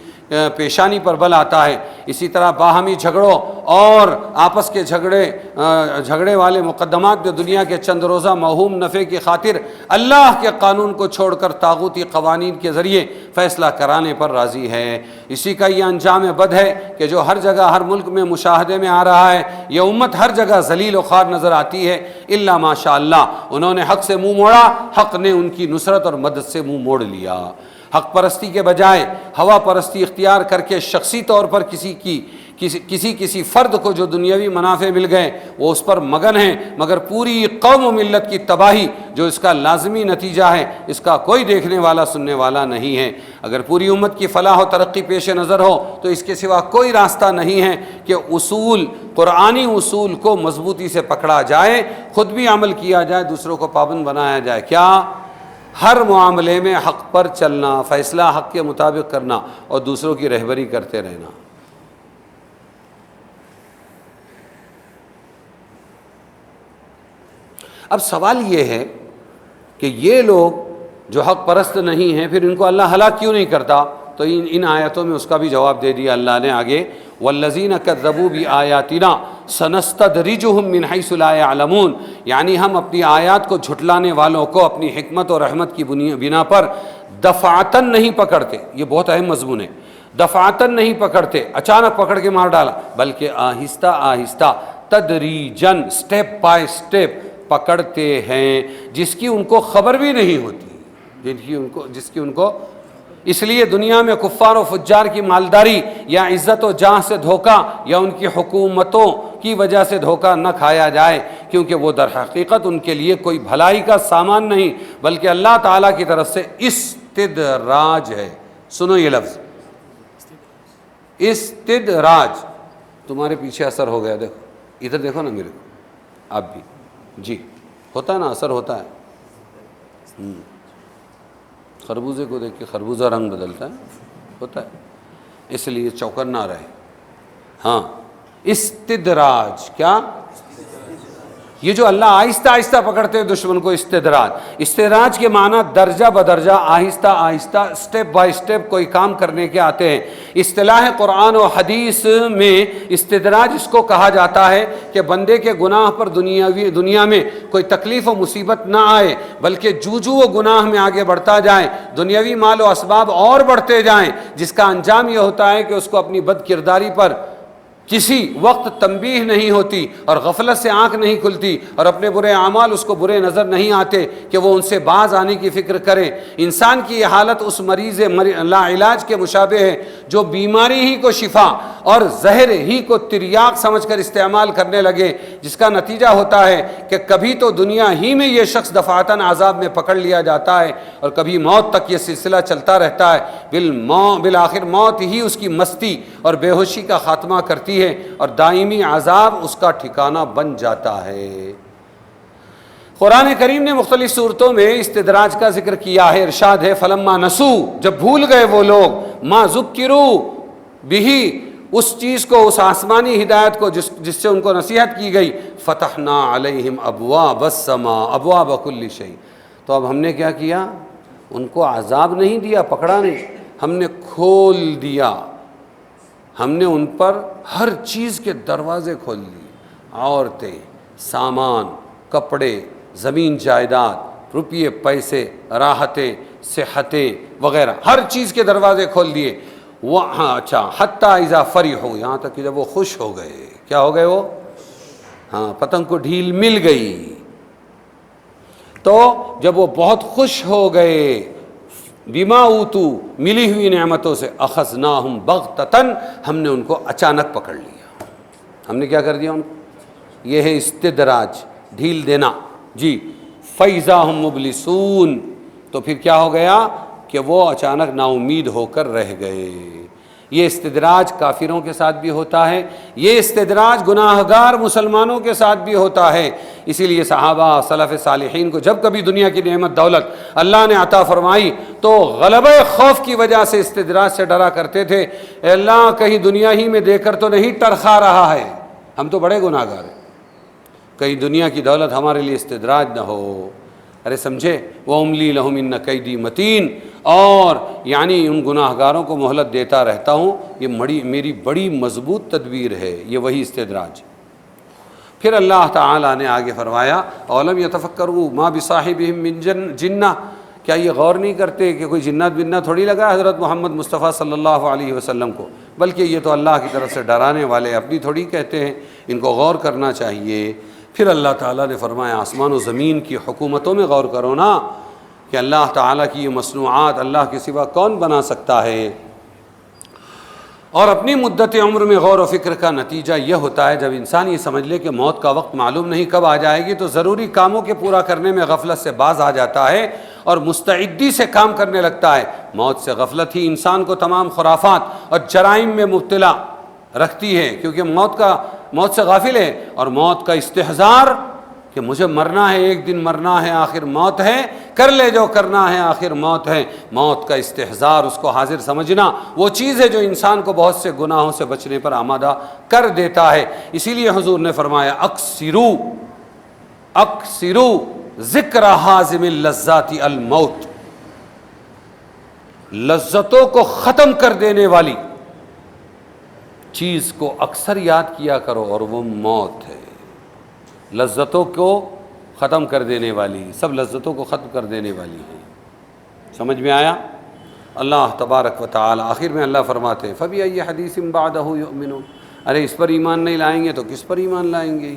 پیشانی پر بل آتا ہے. اسی طرح باہمی جھگڑوں اور آپس کے جھگڑے والے مقدمات جو دنیا کے چند روزہ موہوم نفع کی خاطر اللہ کے قانون کو چھوڑ کر طاغوتی قوانین کے ذریعے فیصلہ کرانے پر راضی ہے. اسی کا یہ انجام بد ہے کہ جو ہر جگہ ہر ملک میں مشاہدے میں آ رہا ہے. یہ امت ہر جگہ ذلیل و خوار نظر آتی ہے الا ماشاء اللہ. انہوں نے حق سے منہ موڑا، حق نے ان کی نصرت اور مدد سے منہ موڑ لیا. حق پرستی کے بجائے ہوا پرستی اختیار کر کے شخصی طور پر کسی فرد کو جو دنیاوی منافع مل گئے وہ اس پر مگن ہیں، مگر پوری قوم و ملت کی تباہی جو اس کا لازمی نتیجہ ہے اس کا کوئی دیکھنے والا سننے والا نہیں ہے. اگر پوری امت کی فلاح و ترقی پیش نظر ہو تو اس کے سوا کوئی راستہ نہیں ہے کہ قرآنی اصول کو مضبوطی سے پکڑا جائے، خود بھی عمل کیا جائے، دوسروں کو پابند بنایا جائے. کیا؟ ہر معاملے میں حق پر چلنا، فیصلہ حق کے مطابق کرنا اور دوسروں کی رہبری کرتے رہنا. اب سوال یہ ہے کہ یہ لوگ جو حق پرست نہیں ہیں پھر ان کو اللہ ہلاک کیوں نہیں کرتا؟ تو ان آیتوں میں اس کا بھی جواب دے دیا اللہ نے آگے. والذین کذبوا بآیاتنا سنستدرجهم من حیث لا یعلمون، یعنی ہم اپنی آیات کو جھٹلانے والوں کو اپنی حکمت اور رحمت کی بنا پر دفعتاً نہیں پکڑتے. یہ بہت اہم مضمون ہے. دفعتاً نہیں پکڑتے، اچانک پکڑ کے مار ڈالا، بلکہ آہستہ آہستہ تدریجاً اسٹیپ بائی اسٹیپ پکڑتے ہیں جس کی ان کو خبر بھی نہیں ہوتی، جس کی ان کو. اس لیے دنیا میں کفار و فجار کی مالداری یا عزت و جاہ سے دھوکہ یا ان کی حکومتوں کی وجہ سے دھوکہ نہ کھایا جائے، کیونکہ وہ در حقیقت ان کے لیے کوئی بھلائی کا سامان نہیں بلکہ اللہ تعالیٰ کی طرف سے استدراج ہے. سنو یہ لفظ استدراج. تمہارے پیچھے اثر ہو گیا، دیکھو ادھر دیکھو نا میرے کو، آپ بھی جی ہوتا ہے نا، اثر ہوتا ہے. خربوزے کو دیکھ کے خربوزہ رنگ بدلتا ہے، ہوتا ہے، اس لیے چوکن نہ رہے. ہاں استدراج. کیا؟ یہ جو اللہ آہستہ آہستہ پکڑتے ہیں دشمن کو، استدراج. استدراج کے معنی درجہ بدرجہ، آہستہ آہستہ، اسٹیپ بائی اسٹیپ کوئی کام کرنے کے آتے ہیں. اصطلاح قرآن و حدیث میں استدراج اس کو کہا جاتا ہے کہ بندے کے گناہ پر دنیا میں کوئی تکلیف و مصیبت نہ آئے بلکہ وہ گناہ میں آگے بڑھتا جائے، دنیاوی مال و اسباب اور بڑھتے جائیں، جس کا انجام یہ ہوتا ہے کہ اس کو اپنی بد کرداری پر کسی وقت تنبیہ نہیں ہوتی اور غفلت سے آنکھ نہیں کھلتی اور اپنے برے اعمال اس کو برے نظر نہیں آتے کہ وہ ان سے باز آنے کی فکر کرے. انسان کی یہ حالت اس مریض لا علاج کے مشابہ ہے جو بیماری ہی کو شفا اور زہر ہی کو تریاق سمجھ کر استعمال کرنے لگے، جس کا نتیجہ ہوتا ہے کہ کبھی تو دنیا ہی میں یہ شخص دفعتاً عذاب میں پکڑ لیا جاتا ہے اور کبھی موت تک یہ سلسلہ چلتا رہتا ہے. بالآخر موت ہی اس کی مستی اور بے ہوشی کا خاتمہ کرتی ہے اور دائمی عذاب اس کا ٹھکانہ بن جاتا ہے. قرآن کریم نے مختلف صورتوں میں استدراج کا ذکر کیا ہے. ارشاد ہے فلما نسو، جب بھول گئے وہ لوگ، ما ذکروا بہی، اس چیز کو، اس آسمانی ہدایت کو جس سے ان کو نصیحت کی گئی، فتحنا علیہم ابواب السماء ابواب کل شیء. تو اب ہم نے کیا کیا؟ ان کو عذاب نہیں دیا، پکڑا نہیں، ہم نے کھول دیا. ہم نے ان پر ہر چیز کے دروازے کھول دیے. عورتیں، سامان، کپڑے، زمین جائیداد، روپیے پیسے، راحتیں، صحتیں وغیرہ، ہر چیز کے دروازے کھول دیے. وہاں اچھا حتیٰ اذا فرحوا، یہاں تک کہ جب وہ خوش ہو گئے. کیا ہو گئے وہ؟ ہاں، پتنگ کو ڈھیل مل گئی. تو جب وہ بہت خوش ہو گئے بما اوتو، ملی ہوئی نعمتوں سے، اخذناہم بغتتاً، ہم نے ان کو اچانک پکڑ لیا. ہم نے کیا کر دیا ان کو؟ یہ ہے استدراج، ڈھیل دینا جی۔ فَإِذَا هُمْ مُبْلِسُونَ، تو پھر کیا ہو گیا کہ وہ اچانک نا امید ہو کر رہ گئے۔ یہ استدراج کافروں کے ساتھ بھی ہوتا ہے، یہ استدراج گناہگار مسلمانوں کے ساتھ بھی ہوتا ہے۔ اسی لیے صحابہ سلف صالحین کو جب کبھی دنیا کی نعمت دولت اللہ نے عطا فرمائی تو غلبہ خوف کی وجہ سے استدراج سے ڈرا کرتے تھے، اے اللہ کہیں دنیا ہی میں دے کر تو نہیں ٹرخا رہا ہے، ہم تو بڑے گناہگار ہیں، کہیں دنیا کی دولت ہمارے لیے استدراج نہ ہو۔ ارے سمجھے، وَأُمْلِي لَهُمْ إِنَّ كَيْدِي مَتِينٌ، اور یعنی ان گناہگاروں کو مہلت دیتا رہتا ہوں، یہ میری بڑی مضبوط تدبیر ہے، یہ وہی استدراج۔ پھر اللہ تعالیٰ نے آگے فرمایا اولم یتفکروا ما بصاحبہم من جنہ، کیا یہ غور نہیں کرتے کہ کوئی جنات بنات تھوڑی لگا حضرت محمد مصطفیٰ صلی اللہ علیہ وسلم کو، بلکہ یہ تو اللہ کی طرف سے ڈرانے والے، اپنی تھوڑی کہتے ہیں، ان کو غور کرنا چاہیے۔ پھر اللہ تعالیٰ نے فرمایا آسمان و زمین کی حکومتوں میں غور کرو نا، کہ اللہ تعالیٰ کی یہ مصنوعات اللہ کے سوا کون بنا سکتا ہے۔ اور اپنی مدت عمر میں غور و فکر کا نتیجہ یہ ہوتا ہے، جب انسان یہ سمجھ لے کہ موت کا وقت معلوم نہیں کب آ جائے گی، تو ضروری کاموں کے پورا کرنے میں غفلت سے باز آ جاتا ہے اور مستعدی سے کام کرنے لگتا ہے۔ موت سے غفلت ہی انسان کو تمام خرافات اور جرائم میں مبتلا رکھتی ہے، کیونکہ موت سے غافل ہے، اور موت کا استحضار کہ مجھے مرنا ہے، ایک دن مرنا ہے، آخر موت ہے، کر لے جو کرنا ہے، آخر موت ہے۔ موت کا استحضار، اس کو حاضر سمجھنا، وہ چیز ہے جو انسان کو بہت سے گناہوں سے بچنے پر آمادہ کر دیتا ہے۔ اسی لیے حضور نے فرمایا اکثرو ذکر حازم اللذات الموت، لذتوں کو ختم کر دینے والی چیز کو اکثر یاد کیا کرو، اور وہ موت ہے۔ لذتوں کو ختم کر دینے والی، سب لذتوں کو ختم کر دینے والی ہے۔ سمجھ میں آیا؟ اللہ تبارک و تعالی آخر میں اللہ فرماتے ہیں فَبِأَيِّ حَدِيثٍ بَعْدَهُ يُؤْمِنُونَ، ارے اس پر ایمان نہیں لائیں گے تو کس پر ایمان لائیں گے؟